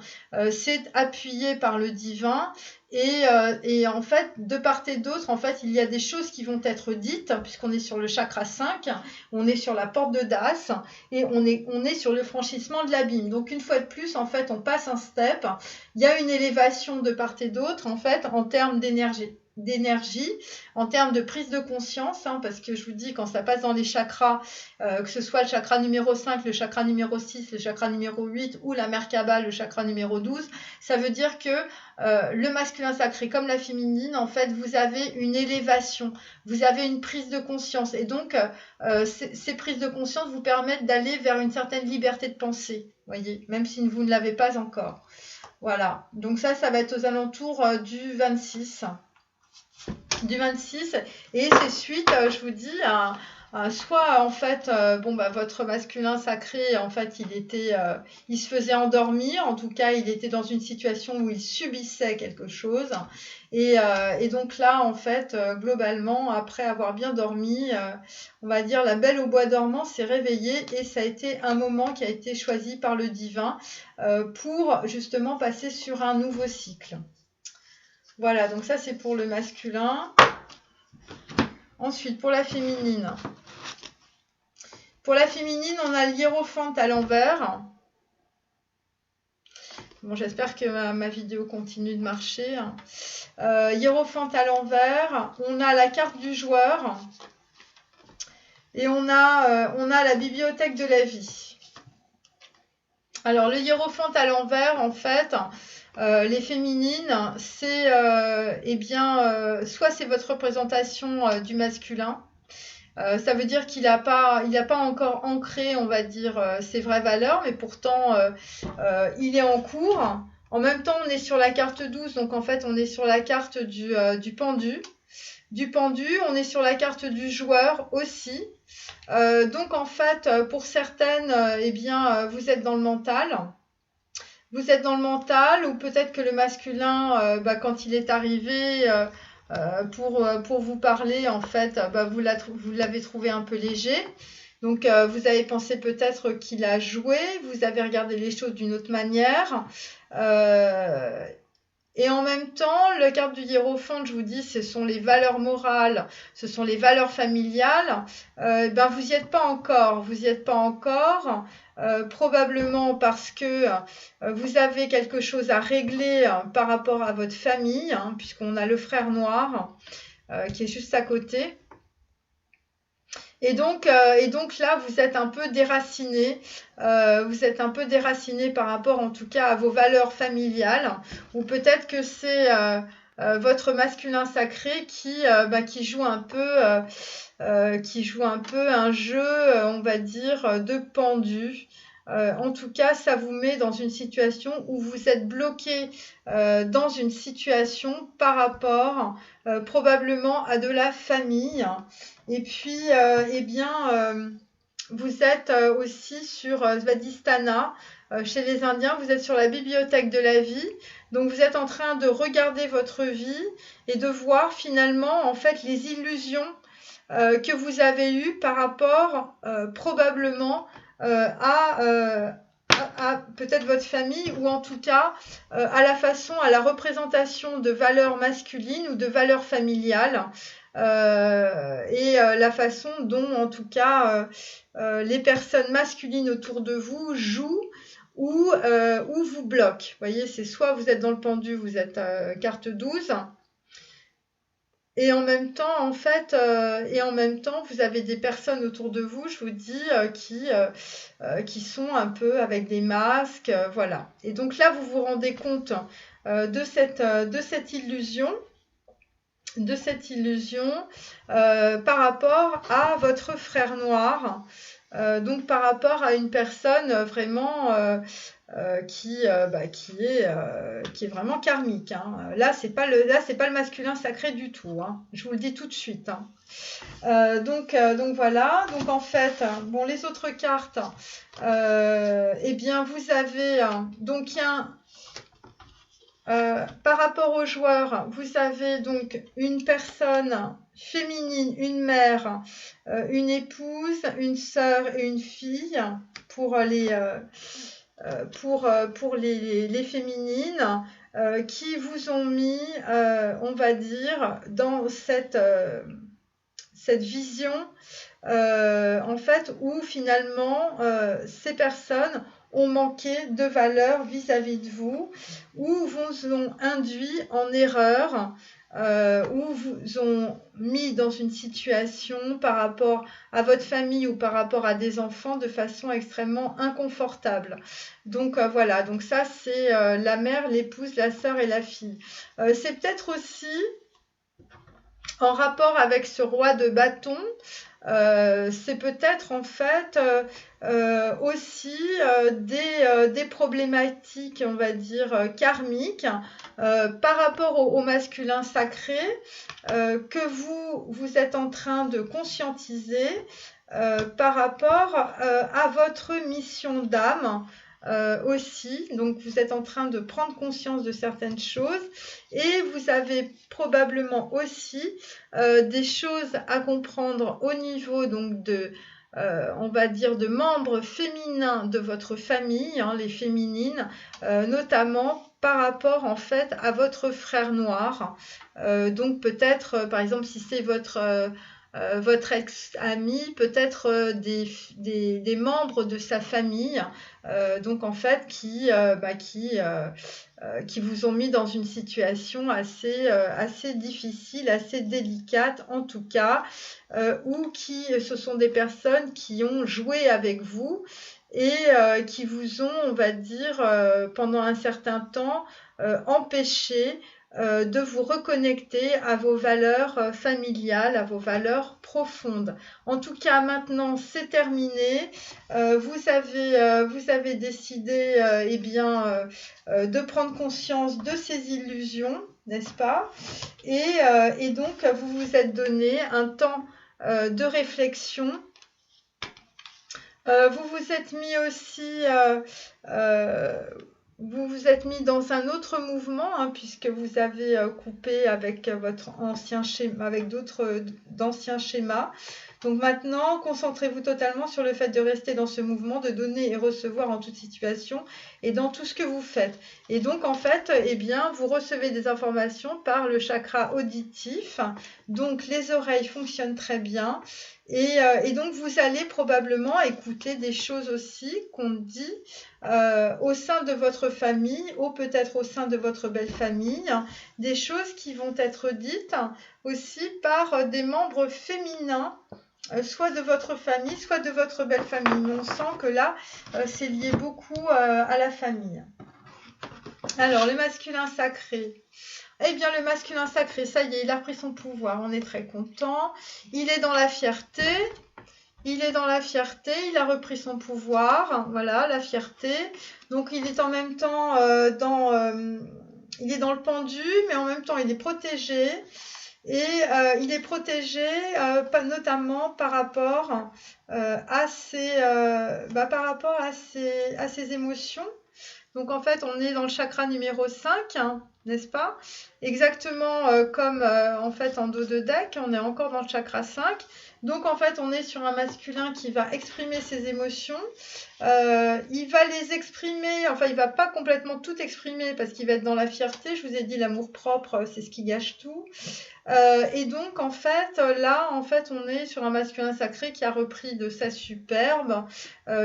Speaker 1: c'est appuyé par le divin. Et en fait, de part et d'autre, en fait, il y a des choses qui vont être dites, puisqu'on est sur le chakra 5, on est sur la porte de Das, et on est sur le franchissement de l'abîme. Donc, une fois de plus, en fait, on passe un step. Il y a une élévation de part et d'autre, en fait, en termes d'énergie, en termes de prise de conscience, hein, parce que je vous dis, quand ça passe dans les chakras, que ce soit le chakra numéro 5, le chakra numéro 6, le chakra numéro 8 ou la Merkaba, le chakra numéro 12, ça veut dire que le masculin sacré comme la féminine, en fait, vous avez une élévation, vous avez une prise de conscience. Et donc, ces prises de conscience vous permettent d'aller vers une certaine liberté de pensée, voyez, même si vous ne l'avez pas encore. Voilà, donc ça va être aux alentours du 26. Et c'est suite, je vous dis, soit en fait, votre masculin sacré, en fait, il se faisait endormir, en tout cas, il était dans une situation où il subissait quelque chose. Et donc là, en fait, globalement, après avoir bien dormi, on va dire la belle au bois dormant s'est réveillée et ça a été un moment qui a été choisi par le divin pour justement passer sur un nouveau cycle. Voilà, donc ça c'est pour le masculin. Ensuite, pour la féminine. Pour la féminine, on a l'hiérophante à l'envers. Bon, j'espère que ma vidéo continue de marcher. Hiérophante à l'envers. On a la carte du joueur. Et on a la bibliothèque de la vie. Alors, le hiérophante à l'envers, en fait... les féminines, c'est soit c'est votre représentation du masculin. Ça veut dire qu'il n'a pas encore ancré, on va dire, ses vraies valeurs, mais pourtant il est en cours. En même temps, on est sur la carte 12, donc en fait, on est sur la carte du pendu. On est sur la carte du joueur aussi. Donc en fait, pour certaines, vous êtes dans le mental. Vous êtes dans le mental ou peut-être que le masculin, quand il est arrivé, pour vous parler, en fait, vous l'avez trouvé un peu léger. Donc, vous avez pensé peut-être qu'il a joué, vous avez regardé les choses d'une autre manière. Euh, et en même temps, la carte du hiérophante, je vous dis, ce sont les valeurs morales, ce sont les valeurs familiales. Vous n'y êtes pas encore. Vous n'y êtes pas encore. Probablement parce que vous avez quelque chose à régler par rapport à votre famille, hein, puisqu'on a le frère noir qui est juste à côté. Et donc là, vous êtes un peu déraciné. Vous êtes un peu déraciné par rapport, en tout cas, à vos valeurs familiales. Ou peut-être que c'est votre masculin sacré qui joue un peu, un jeu, on va dire, de pendu. En tout cas, ça vous met dans une situation où vous êtes bloqué dans une situation par rapport probablement à de la famille. Et puis, vous êtes aussi sur Svadhisthana, chez les Indiens, vous êtes sur la bibliothèque de la vie. Donc, vous êtes en train de regarder votre vie et de voir finalement, en fait, les illusions que vous avez eues par rapport probablement à peut-être votre famille ou en tout cas à la représentation de valeurs masculines ou de valeurs familiales la façon dont en tout cas les personnes masculines autour de vous jouent ou vous bloquent. Vous voyez, c'est soit vous êtes dans le pendu, vous êtes carte 12. Et en même temps, en fait, vous avez des personnes autour de vous, je vous dis, qui sont un peu avec des masques, voilà. Et donc là, vous vous rendez compte de cette illusion, par rapport à votre frère noir. Donc par rapport à une personne vraiment qui est vraiment karmique. Hein. Là, c'est pas le masculin sacré du tout. Hein. Je vous le dis tout de suite. Hein. Donc voilà. Donc en fait, bon, les autres cartes, vous avez donc par rapport aux joueurs, vous avez donc une personne féminine, une mère, une épouse, une sœur et une fille pour les féminines qui vous ont mis, on va dire, dans cette vision en fait où finalement ces personnes ont manqué de valeur vis-à-vis de vous, ou vous ont induit en erreur, ou vous ont mis dans une situation par rapport à votre famille ou par rapport à des enfants de façon extrêmement inconfortable. Donc voilà, donc ça c'est la mère, l'épouse, la sœur et la fille. C'est peut-être aussi en rapport avec ce roi de bâton, c'est peut-être en fait aussi des problématiques, on va dire, karmiques par rapport au masculin sacré que vous êtes en train de conscientiser par rapport à votre mission d'âme. Aussi, donc vous êtes en train de prendre conscience de certaines choses et vous avez probablement aussi des choses à comprendre au niveau donc on va dire de membres féminins de votre famille, hein, les féminines, notamment par rapport en fait à votre frère noir. Donc peut-être, par exemple, si c'est votre ex-ami, peut-être des membres de sa famille, donc en fait qui vous ont mis dans une situation assez difficile, assez délicate en tout cas, ou ce sont des personnes qui ont joué avec vous et qui vous ont, on va dire, pendant un certain temps, empêché de vous reconnecter à vos valeurs familiales, à vos valeurs profondes. En tout cas, maintenant, c'est terminé. Vous avez décidé de prendre conscience de ces illusions, n'est-ce pas ? Et donc, vous vous êtes donné un temps de réflexion. Vous vous êtes mis aussi vous vous êtes mis dans un autre mouvement, hein, puisque vous avez coupé avec votre ancien schéma, avec d'autres d'anciens schémas. Donc maintenant, concentrez-vous totalement sur le fait de rester dans ce mouvement, de donner et recevoir en toute situation et dans tout ce que vous faites. Et donc en fait, eh bien, vous recevez des informations par le chakra auditif. Donc les oreilles fonctionnent très bien. Et donc vous allez probablement écouter des choses aussi qu'on dit au sein de votre famille ou peut-être au sein de votre belle famille, des choses qui vont être dites aussi par des membres féminins, soit de votre famille, soit de votre belle famille. On sent que là, c'est lié beaucoup à la famille. Alors, le masculin sacré. Eh bien, le masculin sacré, ça y est, il a pris son pouvoir, on est très content. Il est dans la fierté. Il est dans la fierté, il a repris son pouvoir, voilà, la fierté. Donc il est en même temps il est dans le pendu, mais en même temps il est protégé. Et il est protégé notamment par rapport à ses émotions. Donc en fait, on est dans le chakra numéro 5, hein, n'est-ce pas? Exactement comme en fait en dos de deck, on est encore dans le chakra 5. Donc en fait, on est sur un masculin qui va exprimer ses émotions. Il va les exprimer, enfin il va pas complètement tout exprimer parce qu'il va être dans la fierté. Je vous ai dit l'amour-propre, c'est ce qui gâche tout. Et donc en fait, là, en fait, on est sur un masculin sacré qui a repris de sa superbe,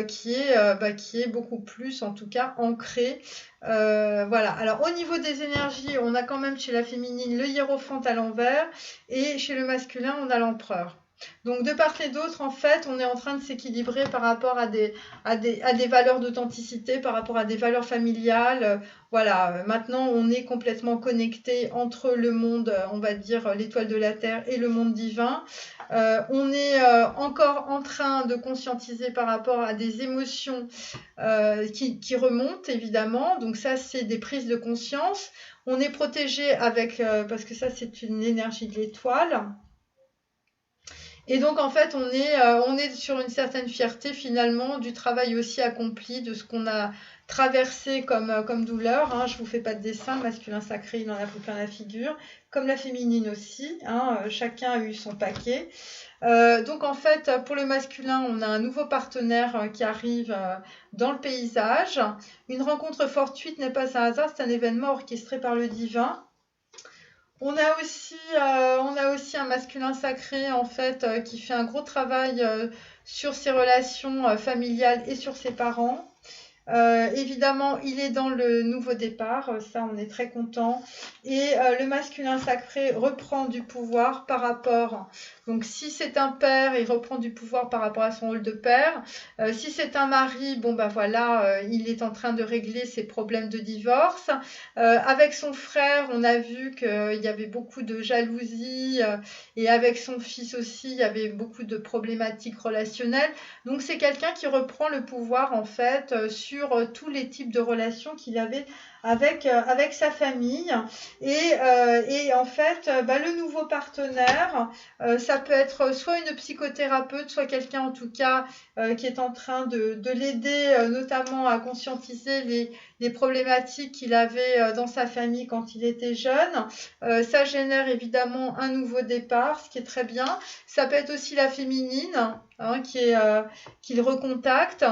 Speaker 1: qui est beaucoup plus, en tout cas, ancré. Voilà. Alors au niveau des énergies, on a quand même chez la féminine le hiérophante à l'envers et chez le masculin, on a l'empereur. Donc de part et d'autre, en fait, on est en train de s'équilibrer par rapport à des valeurs d'authenticité, par rapport à des valeurs familiales. Voilà, maintenant on est complètement connecté entre le monde, on va dire l'étoile de la Terre et le monde divin. On est encore en train de conscientiser par rapport à des émotions qui remontent évidemment. Donc ça, c'est des prises de conscience. On est protégé avec, parce que ça, c'est une énergie de l'étoile. Et donc en fait, on est sur une certaine fierté finalement du travail aussi accompli, de ce qu'on a traversé comme douleur. Hein. Je vous fais pas de dessin, le masculin sacré, il en a pris plein la figure, comme la féminine aussi. Hein. Chacun a eu son paquet. Donc en fait, pour le masculin, on a un nouveau partenaire qui arrive dans le paysage. Une rencontre fortuite n'est pas un hasard, c'est un événement orchestré par le divin. On a aussi un masculin sacré en fait qui fait un gros travail sur ses relations familiales et sur ses parents. Évidemment, il est dans le nouveau départ, ça on est très content. Et le masculin sacré reprend du pouvoir par rapport. Donc si c'est un père, il reprend du pouvoir par rapport à son rôle de père. Si c'est un mari, bon bah voilà, il est en train de régler ses problèmes de divorce. Avec son frère, on a vu qu'il y avait beaucoup de jalousie et avec son fils aussi, il y avait beaucoup de problématiques relationnelles. Donc c'est quelqu'un qui reprend le pouvoir en fait sur tous les types de relations qu'il avait avec sa famille. Et en fait, le nouveau partenaire, ça peut être soit une psychothérapeute, soit quelqu'un en tout cas qui est en train de l'aider notamment à conscientiser les problématiques qu'il avait dans sa famille quand il était jeune. Ça génère évidemment un nouveau départ, ce qui est très bien. Ça peut être aussi la féminine hein, qui le recontacte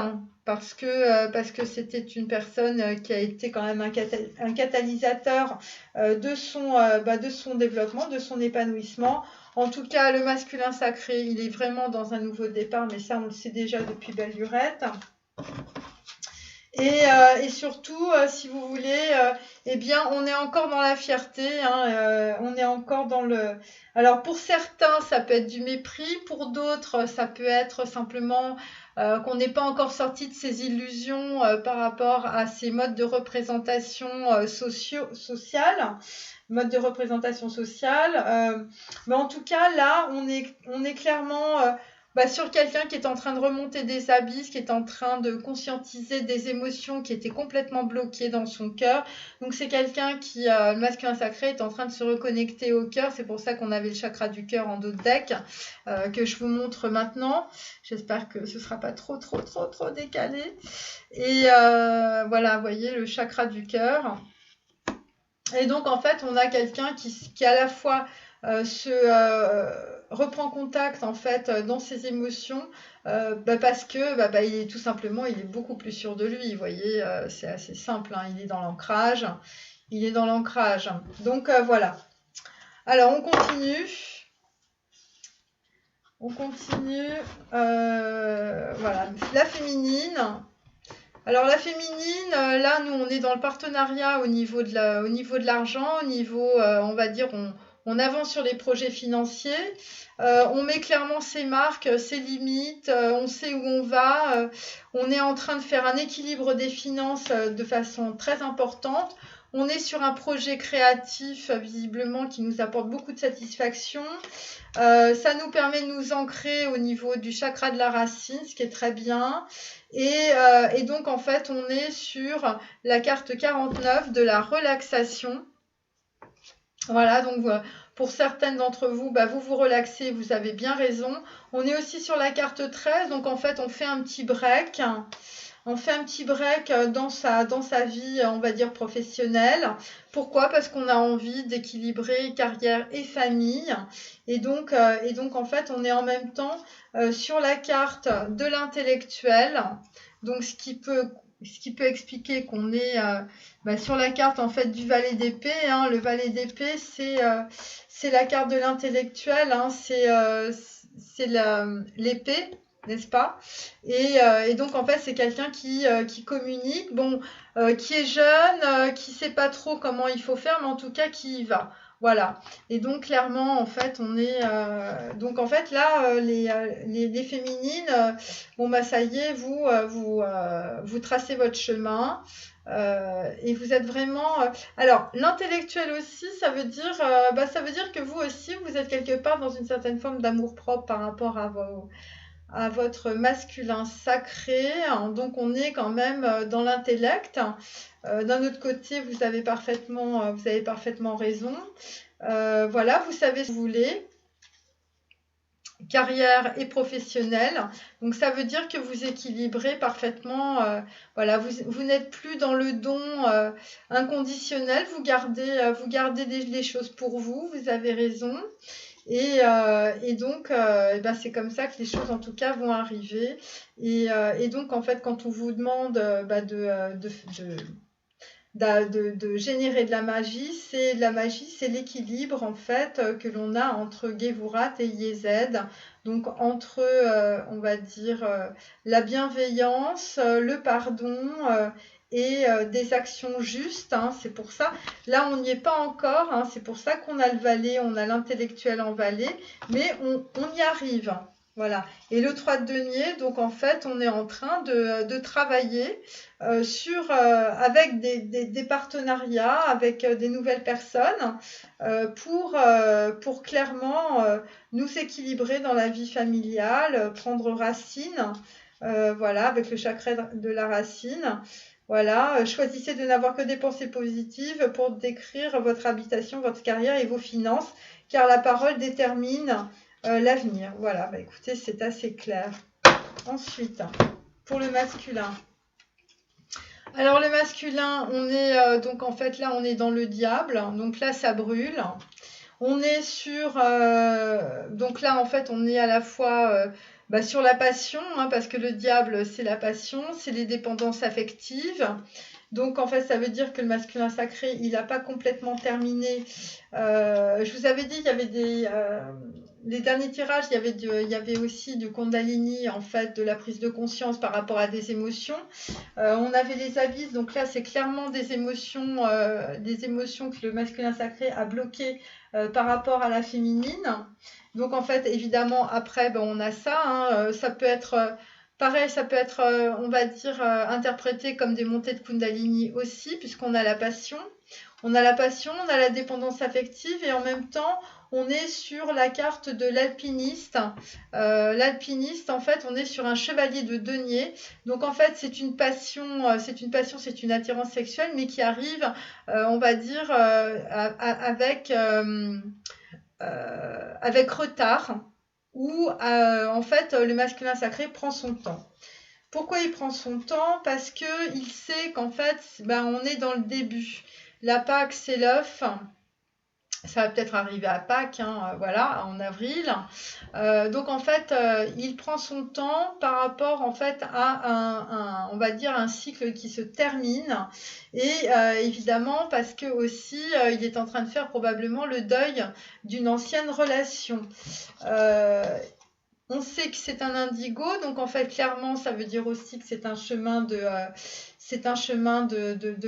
Speaker 1: parce que c'était une personne qui a été quand même un catalyseur de son développement, de son épanouissement. En tout cas, le masculin sacré, il est vraiment dans un nouveau départ, mais ça, on le sait déjà depuis belle lurette. Et surtout, si vous voulez, eh bien, on est encore dans la fierté, hein, on est encore dans le... Alors, pour certains, ça peut être du mépris, pour d'autres, ça peut être simplement qu'on n'est pas encore sorti de ses illusions par rapport à ces modes de représentation sociale. Mode de représentation sociale. Mais en tout cas, là, on est clairement... sur quelqu'un qui est en train de remonter des abysses, qui est en train de conscientiser des émotions qui étaient complètement bloquées dans son cœur. Donc c'est quelqu'un qui, le masculin sacré, est en train de se reconnecter au cœur. C'est pour ça qu'on avait le chakra du cœur en dos de deck, que je vous montre maintenant. J'espère que ce sera pas trop décalé. Et voilà, vous voyez le chakra du cœur. Et donc en fait, on a quelqu'un qui à la fois reprend contact en fait dans ses émotions parce que il est tout simplement il est beaucoup plus sûr de lui. Vous voyez, c'est assez simple, hein, il est dans l'ancrage. Il est dans l'ancrage. Donc voilà. Alors on continue. On continue. Voilà, la féminine. Alors la féminine, là nous on est dans le partenariat au niveau de l'argent, au niveau on va dire on avance sur les projets financiers, on met clairement ses marques, ses limites, on sait où on va, on est en train de faire un équilibre des finances de façon très importante. On est sur un projet créatif visiblement qui nous apporte beaucoup de satisfaction. Ça nous permet de nous ancrer au niveau du chakra de la racine, ce qui est très bien. Et donc, en fait, on est sur la carte 49 de la relaxation. Voilà, donc pour certaines d'entre vous, vous vous relaxez, vous avez bien raison. On est aussi sur la carte 13, donc en fait, on fait un petit break. On fait un petit break dans sa vie, on va dire, professionnelle. Pourquoi? Parce qu'on a envie d'équilibrer carrière et famille. Et donc, en fait, on est en même temps sur la carte de l'intellectuel. Donc, ce qui peut expliquer qu'on est sur la carte en fait du valet d'épée. Hein. Le valet d'épée, c'est la carte de l'intellectuel. Hein. C'est l'épée. N'est-ce pas? Et donc en fait c'est quelqu'un qui communique, qui est jeune, qui sait pas trop comment il faut faire, mais en tout cas qui y va. Voilà. Et donc clairement en fait on est donc en fait là les féminines, ça y est vous tracez votre chemin. Et vous êtes vraiment. Alors, l'intellectuel aussi, ça veut dire que vous aussi, vous êtes quelque part dans une certaine forme d'amour-propre par rapport à votre masculin sacré. Donc on est quand même dans l'intellect. D'un autre côté, vous avez parfaitement raison. Voilà, vous savez ce que vous voulez. Carrière et professionnelle. Donc ça veut dire que vous équilibrez parfaitement. Voilà, vous n'êtes plus dans le don inconditionnel. Vous gardez les choses pour vous. Vous avez raison. Et donc, c'est comme ça que les choses, en tout cas, vont arriver. Et donc, en fait, quand on vous demande de générer de la magie, c'est l'équilibre, en fait, que l'on a entre Gévourat et Yézed. Donc, entre, on va dire, la bienveillance, le pardon et des actions justes. Hein. C'est pour ça, là on n'y est pas encore, hein. C'est pour ça qu'on a le valet, on a l'intellectuel en valet, mais on y arrive. Voilà. Et le 3 de denier, donc en fait on est en train de travailler avec des partenariats, avec des nouvelles personnes pour clairement nous équilibrer dans la vie familiale, prendre racine, voilà, avec le chakra de la racine. Voilà, choisissez de n'avoir que des pensées positives pour décrire votre habitation, votre carrière et vos finances, car la parole détermine l'avenir. Voilà, écoutez, c'est assez clair. Ensuite, pour le masculin. Alors le masculin, on est donc en fait là, on est dans le diable. Donc là, ça brûle. On est sur... donc là, en fait, on est à la fois sur la passion, hein, parce que le diable, c'est la passion, c'est les dépendances affectives. Donc, en fait, ça veut dire que le masculin sacré, il n'a pas complètement terminé. Je vous avais dit, il y avait les derniers tirages, il y avait aussi du Kundalini, en fait, de la prise de conscience par rapport à des émotions. On avait les abysses, donc là, c'est clairement des émotions que le masculin sacré a bloquées par rapport à la féminine. Donc en fait, évidemment, après, on a ça. Hein, ça peut être pareil, ça peut être, on va dire, interprété comme des montées de Kundalini aussi, puisqu'on a la passion. On a la passion, on a la dépendance affective et en même temps, on est sur la carte de l'alpiniste. L'alpiniste, en fait, on est sur un chevalier de denier. Donc, en fait, c'est une passion, c'est une attirance sexuelle, mais qui arrive, on va dire, avec retard, où, en fait, le masculin sacré prend son temps. Pourquoi il prend son temps? Parce que il sait qu'en fait, ben, on est dans le début. La Pâque, c'est l'œuf. Ça va peut-être arriver à Pâques, hein, voilà, en avril. Donc en fait, il prend son temps par rapport en fait à on va dire un cycle qui se termine et évidemment parce que aussi il est en train de faire probablement le deuil d'une ancienne relation. On sait que c'est un indigo, donc en fait clairement ça veut dire aussi que c'est un chemin de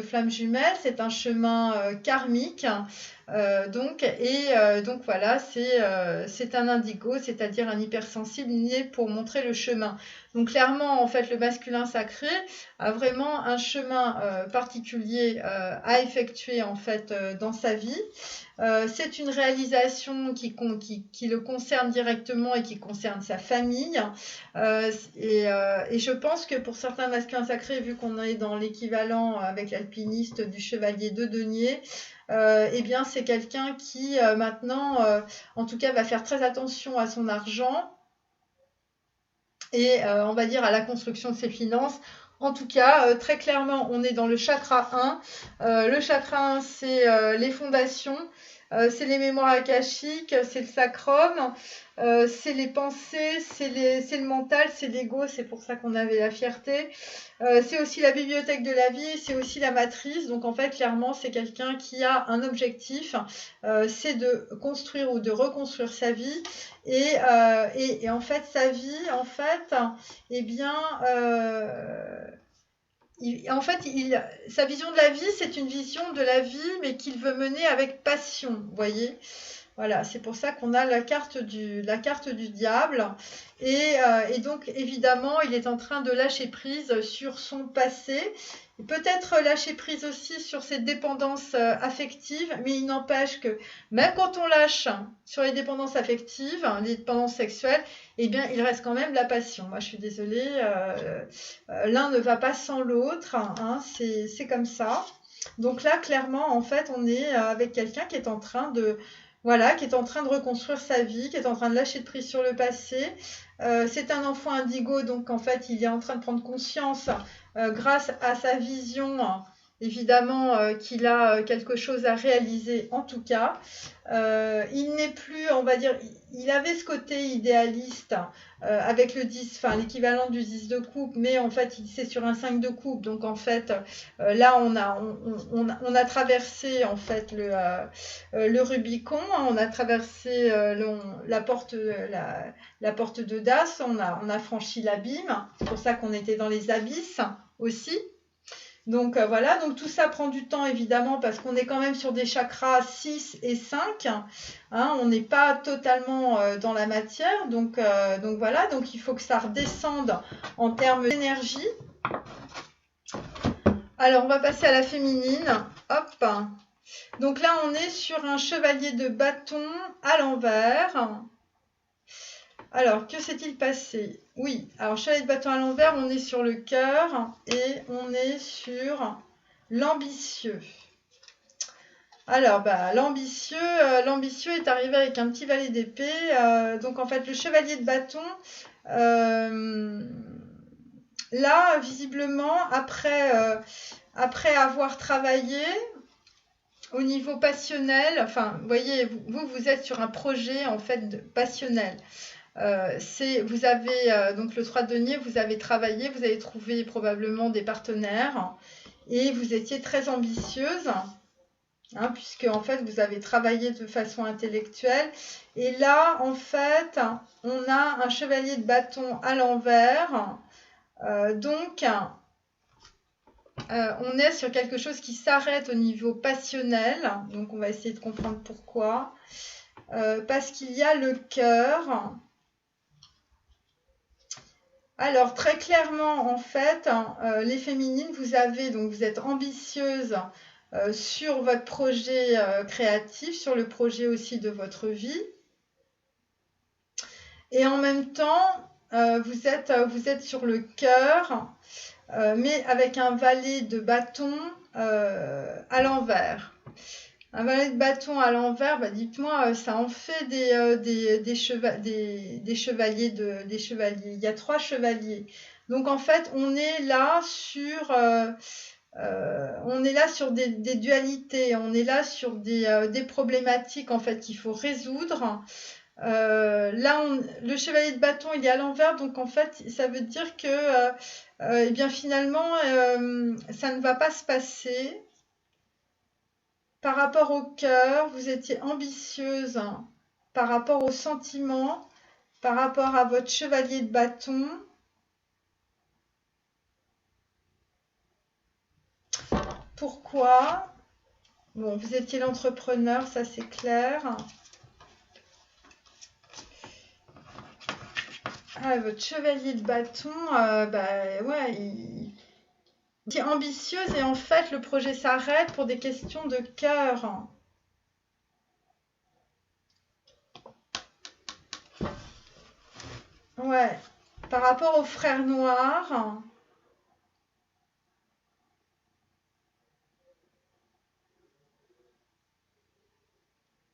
Speaker 1: flammes jumelles, c'est un chemin karmique. Donc voilà, c'est un indigo, c'est-à-dire un hypersensible né pour montrer le chemin. Donc clairement, en fait, le masculin sacré a vraiment un chemin particulier à effectuer en fait dans sa vie. C'est une réalisation qui le concerne directement et qui concerne sa famille. Et je pense que pour certains masculins sacrés, vu qu'on est dans l'équivalent avec l'alpiniste du chevalier de denier, eh bien c'est quelqu'un qui maintenant, en tout cas, va faire très attention à son argent et on va dire à la construction de ses finances. En tout cas, très clairement, on est dans le chakra 1. Le chakra 1, c'est les fondations, c'est les mémoires akashiques, c'est le sacrum, c'est les pensées, c'est le mental, c'est l'ego, c'est pour ça qu'on avait la fierté. C'est aussi la bibliothèque de la vie, c'est aussi la matrice. Donc en fait, clairement, c'est quelqu'un qui a un objectif, c'est de construire ou de reconstruire sa vie. Et en fait, sa vie, en fait, eh bien, sa vision de la vie, c'est une vision de la vie, mais qu'il veut mener avec passion, vous voyez. Voilà, c'est pour ça qu'on a la carte du diable. Et donc, évidemment, il est en train de lâcher prise sur son passé. Peut-être lâcher prise aussi sur ses dépendances affectives, mais il n'empêche que même quand on lâche sur les dépendances affectives, les dépendances sexuelles, eh bien, il reste quand même la passion. Moi, je suis désolée, l'un ne va pas sans l'autre, hein, c'est comme ça. Donc là, clairement, en fait, on est avec quelqu'un qui est en train de voilà, qui est en train de reconstruire sa vie, qui est en train de lâcher de prise sur le passé. C'est un enfant indigo, donc en fait, il est en train de prendre conscience, grâce à sa vision, évidemment, qu'il a quelque chose à réaliser en tout cas. Il n'est plus, on va dire, il avait ce côté idéaliste avec le 10, enfin l'équivalent du 10 de coupe, mais en fait, c'est sur un 5 de coupe. Donc en fait, là, on a traversé en fait le Rubicon, hein, on a traversé la porte de Das, on a franchi l'abîme. C'est pour ça qu'on était dans les abysses aussi. Donc voilà, donc tout ça prend du temps évidemment parce qu'on est quand même sur des chakras 6 et 5. Hein, on n'est pas totalement dans la matière. Donc voilà, donc il faut que ça redescende en termes d'énergie. Alors on va passer à la féminine. Hop. Donc là on est sur un chevalier de bâton à l'envers. Alors, que s'est-il passé? Oui, alors chevalier de bâton à l'envers, on est sur le cœur et on est sur l'ambitieux. Alors, l'ambitieux est arrivé avec un petit valet d'épée. Donc, en fait, le chevalier de bâton, là, visiblement, après avoir travaillé au niveau passionnel, enfin, vous voyez, vous êtes sur un projet, en fait, passionnel. Vous avez donc le 3 de denier, vous avez travaillé, vous avez trouvé probablement des partenaires et vous étiez très ambitieuse, hein, puisque en fait vous avez travaillé de façon intellectuelle. Et là, en fait, on a un chevalier de bâton à l'envers. Donc, on est sur quelque chose qui s'arrête au niveau passionnel. Donc, on va essayer de comprendre pourquoi. Parce qu'il y a le cœur. Alors, très clairement, en fait, les féminines, vous êtes ambitieuse sur votre projet créatif, sur le projet aussi de votre vie. Et en même temps, vous êtes sur le cœur, mais avec un valet de bâton à l'envers. Un valet de bâton à l'envers, bah dites-moi, ça en fait des chevaliers. Il y a 3 chevaliers. Donc en fait, on est là sur des dualités, on est là sur des problématiques en fait qu'il faut résoudre. Là, le chevalier de bâton, il est à l'envers, donc en fait, ça veut dire que, eh bien finalement, ça ne va pas se passer. Par rapport au cœur, vous étiez ambitieuse, hein, par rapport aux sentiments, par rapport à votre chevalier de bâton. Pourquoi? Bon, vous étiez l'entrepreneur, ça c'est clair. Ah, votre chevalier de bâton, ouais, il est ambitieuse et en fait le projet s'arrête pour des questions de cœur. Ouais, par rapport au frère noir.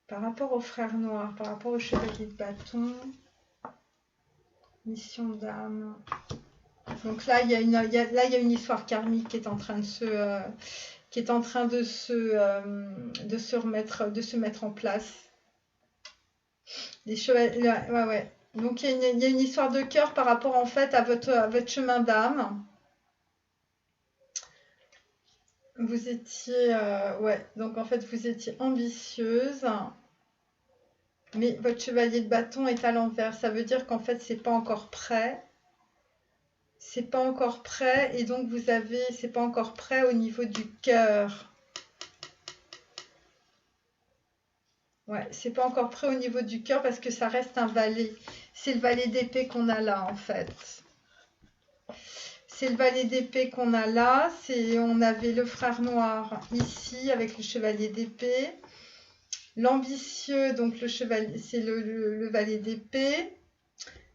Speaker 1: Par rapport au frère noir, par rapport au chevalier de bâton, mission d'âme. Donc là, il y a une histoire karmique qui est en train de se mettre en place. Les chevaliers, ouais. Donc il y a une histoire de cœur par rapport en fait à votre chemin d'âme. Vous étiez, ouais, donc en fait vous étiez ambitieuse, mais votre chevalier de bâton est à l'envers. Ça veut dire qu'en fait c'est pas encore prêt. C'est pas encore prêt et donc c'est pas encore prêt au niveau du cœur. Ouais, c'est pas encore prêt au niveau du cœur parce que ça reste un valet. C'est le valet d'épée qu'on a là en fait. C'est le valet d'épée qu'on a là. On avait le frère noir ici avec le chevalier d'épée. L'ambitieux, donc le chevalier, c'est le valet d'épée.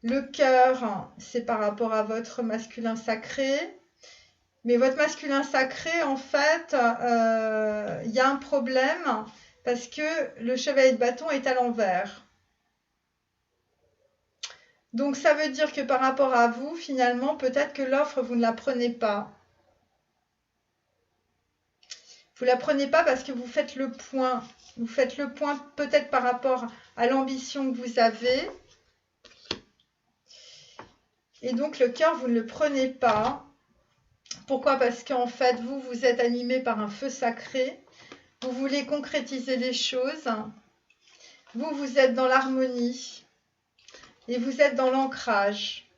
Speaker 1: Le cœur, c'est par rapport à votre masculin sacré. Mais votre masculin sacré, en fait, il y a un problème parce que le chevalier de bâton est à l'envers. Donc ça veut dire que par rapport à vous, finalement, peut-être que l'offre, vous ne la prenez pas. Vous ne la prenez pas parce que vous faites le point. Vous faites le point peut-être par rapport à l'ambition que vous avez. Et donc le cœur, vous ne le prenez pas. Pourquoi? Parce qu'en fait, vous êtes animé par un feu sacré. Vous voulez concrétiser les choses. Vous êtes dans l'harmonie. Et vous êtes dans l'ancrage.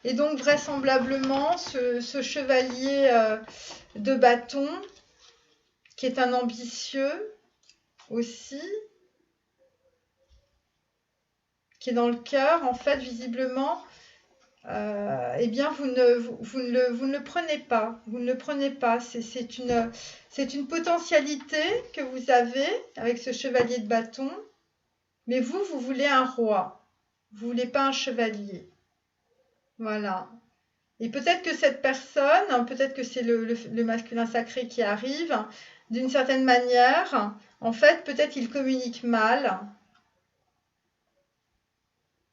Speaker 1: Et donc vraisemblablement, ce chevalier de bâton, qui est un ambitieux aussi, qui est dans le cœur, en fait, visiblement, eh bien, vous ne le prenez pas. Vous ne le prenez pas. C'est une potentialité que vous avez avec ce chevalier de bâton, mais vous voulez un roi. Vous ne voulez pas un chevalier. Voilà. Et peut-être que cette personne, peut-être que c'est le masculin sacré qui arrive, d'une certaine manière, en fait, peut-être il communique mal.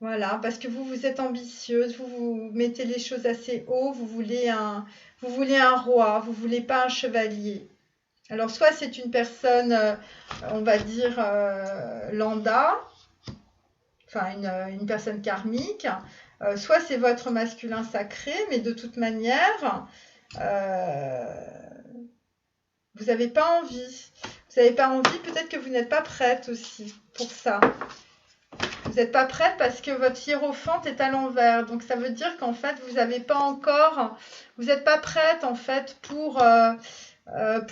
Speaker 1: Voilà, parce que vous êtes ambitieuse, vous mettez les choses assez haut, vous voulez un roi, vous voulez pas un chevalier. Alors, soit c'est une personne, on va dire, lambda, enfin une personne karmique, soit c'est votre masculin sacré, mais de toute manière, vous n'avez pas envie. Vous n'avez pas envie, peut-être que vous n'êtes pas prête aussi pour ça. Vous n'êtes pas prête parce que votre hiérophante est à l'envers. Donc ça veut dire qu'en fait, vous n'êtes pas prête en fait pour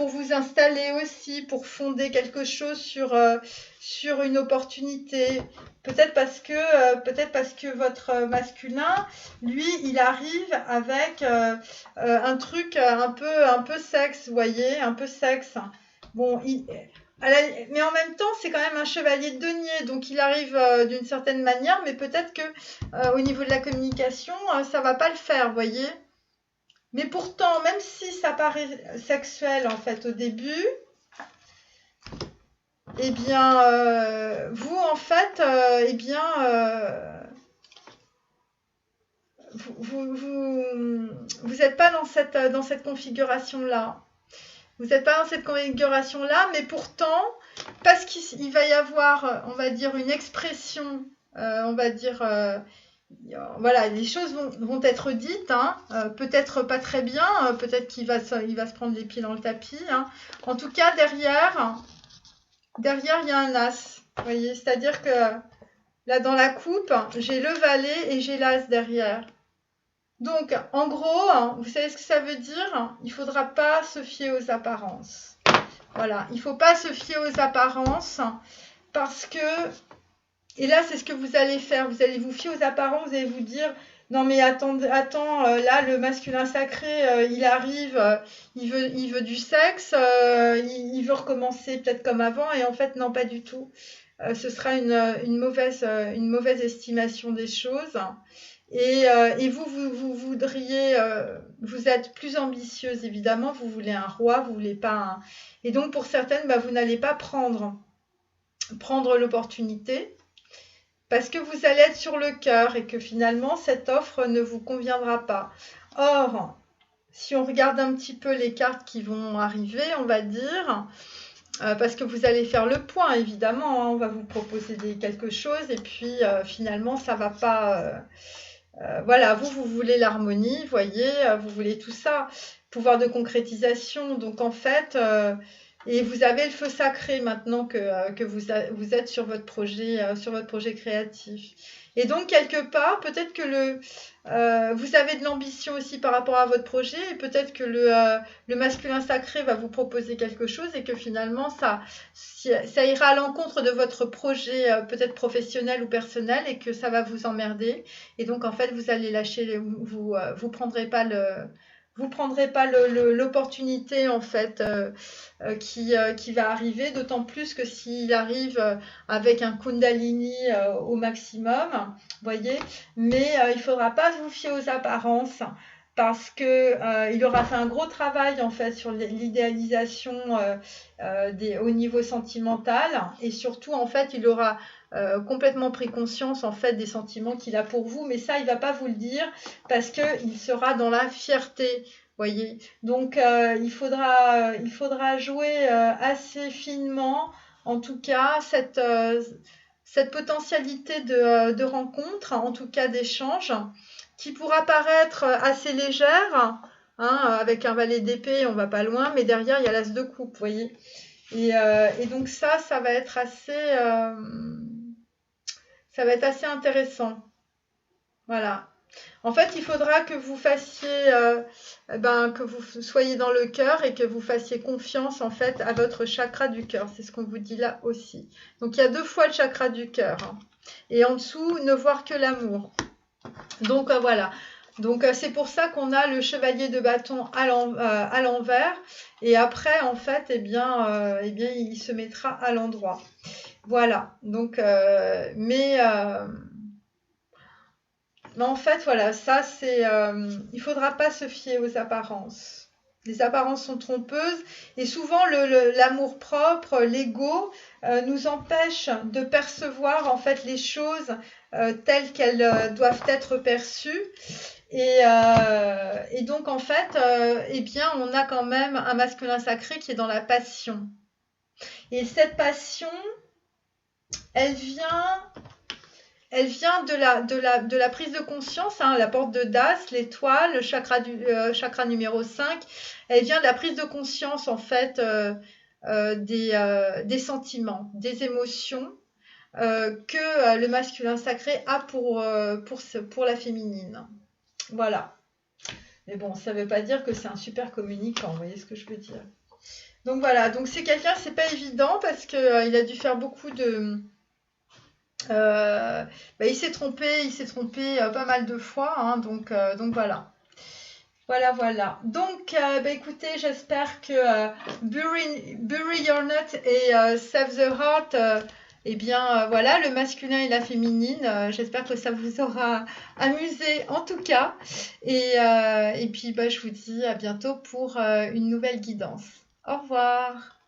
Speaker 1: vous installer aussi, pour fonder quelque chose sur une opportunité. Peut-être parce que votre masculin, lui, il arrive avec un truc un peu sexe, vous voyez, un peu sexe. Bon, mais en même temps, c'est quand même un chevalier de denier, donc il arrive d'une certaine manière, mais peut-être que au niveau de la communication, ça va pas le faire, vous voyez. Mais pourtant, même si ça paraît sexuel en fait au début, eh bien, vous en fait, eh bien, vous n'êtes pas dans cette configuration-là. Vous n'êtes pas dans cette configuration-là, mais pourtant, parce qu'il va y avoir, on va dire, une expression, on va dire, voilà, les choses vont être dites, hein, peut-être pas très bien, peut-être il va se prendre les pieds dans le tapis. Hein. En tout cas, derrière, il y a un as. Vous voyez, c'est-à-dire que là, dans la coupe, j'ai le valet et j'ai l'as derrière. Donc, en gros, vous savez ce que ça veut dire? Il ne faudra pas se fier aux apparences. Voilà, il ne faut pas se fier aux apparences parce que, et là, c'est ce que vous allez faire. Vous allez vous fier aux apparences, vous allez vous dire, non mais attends, là, le masculin sacré, il arrive, il veut du sexe, il veut recommencer peut-être comme avant, et en fait, non, pas du tout. Ce sera une mauvaise estimation des choses. Et vous voudriez, vous êtes plus ambitieuse évidemment, vous voulez un roi, vous voulez pas un... Et donc pour certaines, bah, vous n'allez pas prendre l'opportunité parce que vous allez être sur le cœur et que finalement cette offre ne vous conviendra pas. Or, si on regarde un petit peu les cartes qui vont arriver, on va dire, parce que vous allez faire le point évidemment, hein, on va vous proposer quelque chose et puis finalement ça va pas... voilà, vous voulez l'harmonie, voyez, vous voulez tout ça, pouvoir de concrétisation. Donc en fait, et vous avez le feu sacré maintenant que vous êtes sur votre projet créatif. Et donc quelque part, peut-être que vous avez de l'ambition aussi par rapport à votre projet, et peut-être que le masculin sacré va vous proposer quelque chose et que finalement ça ira à l'encontre de votre projet peut-être professionnel ou personnel et que ça va vous emmerder. Et donc en fait vous allez lâcher, vous prendrez pas l'opportunité en fait qui va arriver, d'autant plus que s'il arrive avec un Kundalini au maximum, voyez, mais il ne faudra pas vous fier aux apparences parce que il aura fait un gros travail en fait sur l'idéalisation au niveau sentimental et surtout en fait il aura complètement pris conscience en fait des sentiments qu'il a pour vous, mais ça il va pas vous le dire parce que il sera dans la fierté, voyez. Donc il faudra jouer assez finement, en tout cas cette potentialité de rencontre, en tout cas d'échange, qui pourra paraître assez légère. Hein, avec un valet d'épée, on va pas loin, mais derrière il y a l'as de coupe, voyez. Et donc ça va être assez intéressant. Voilà. En fait, il faudra que vous fassiez, que vous soyez dans le cœur et que vous fassiez confiance en fait à votre chakra du cœur. C'est ce qu'on vous dit là aussi. Donc il y a 2 fois le chakra du cœur. Hein. Et en dessous, ne voir que l'amour. Donc voilà. Donc c'est pour ça qu'on a le chevalier de bâton à l'envers. Et après, en fait, eh bien, il se mettra à l'endroit. Voilà. Donc, mais en fait, voilà, ça c'est... il ne faudra pas se fier aux apparences. Les apparences sont trompeuses et souvent l'amour-propre, l'ego, nous empêche de percevoir en fait les choses telles qu'elles doivent être perçues. Et donc en fait, eh bien, on a quand même un masculin sacré qui est dans la passion. Et cette passion, elle vient de la prise de conscience, hein, la porte de Das, l'étoile, le chakra numéro 5. Elle vient de la prise de conscience, en fait, des sentiments, des émotions que le masculin sacré a pour la féminine. Voilà. Mais bon, ça ne veut pas dire que c'est un super communicant, vous voyez ce que je veux dire. Donc voilà, donc c'est quelqu'un, c'est pas évident parce qu'il a dû faire beaucoup de... il s'est trompé pas mal de fois, hein, donc voilà. Voilà, voilà. Donc, bah, écoutez, j'espère que Bury Your Nut et Save the Heart, eh bien, voilà, le masculin et la féminine, j'espère que ça vous aura amusé en tout cas. Et puis, bah, je vous dis à bientôt pour une nouvelle guidance. Au revoir.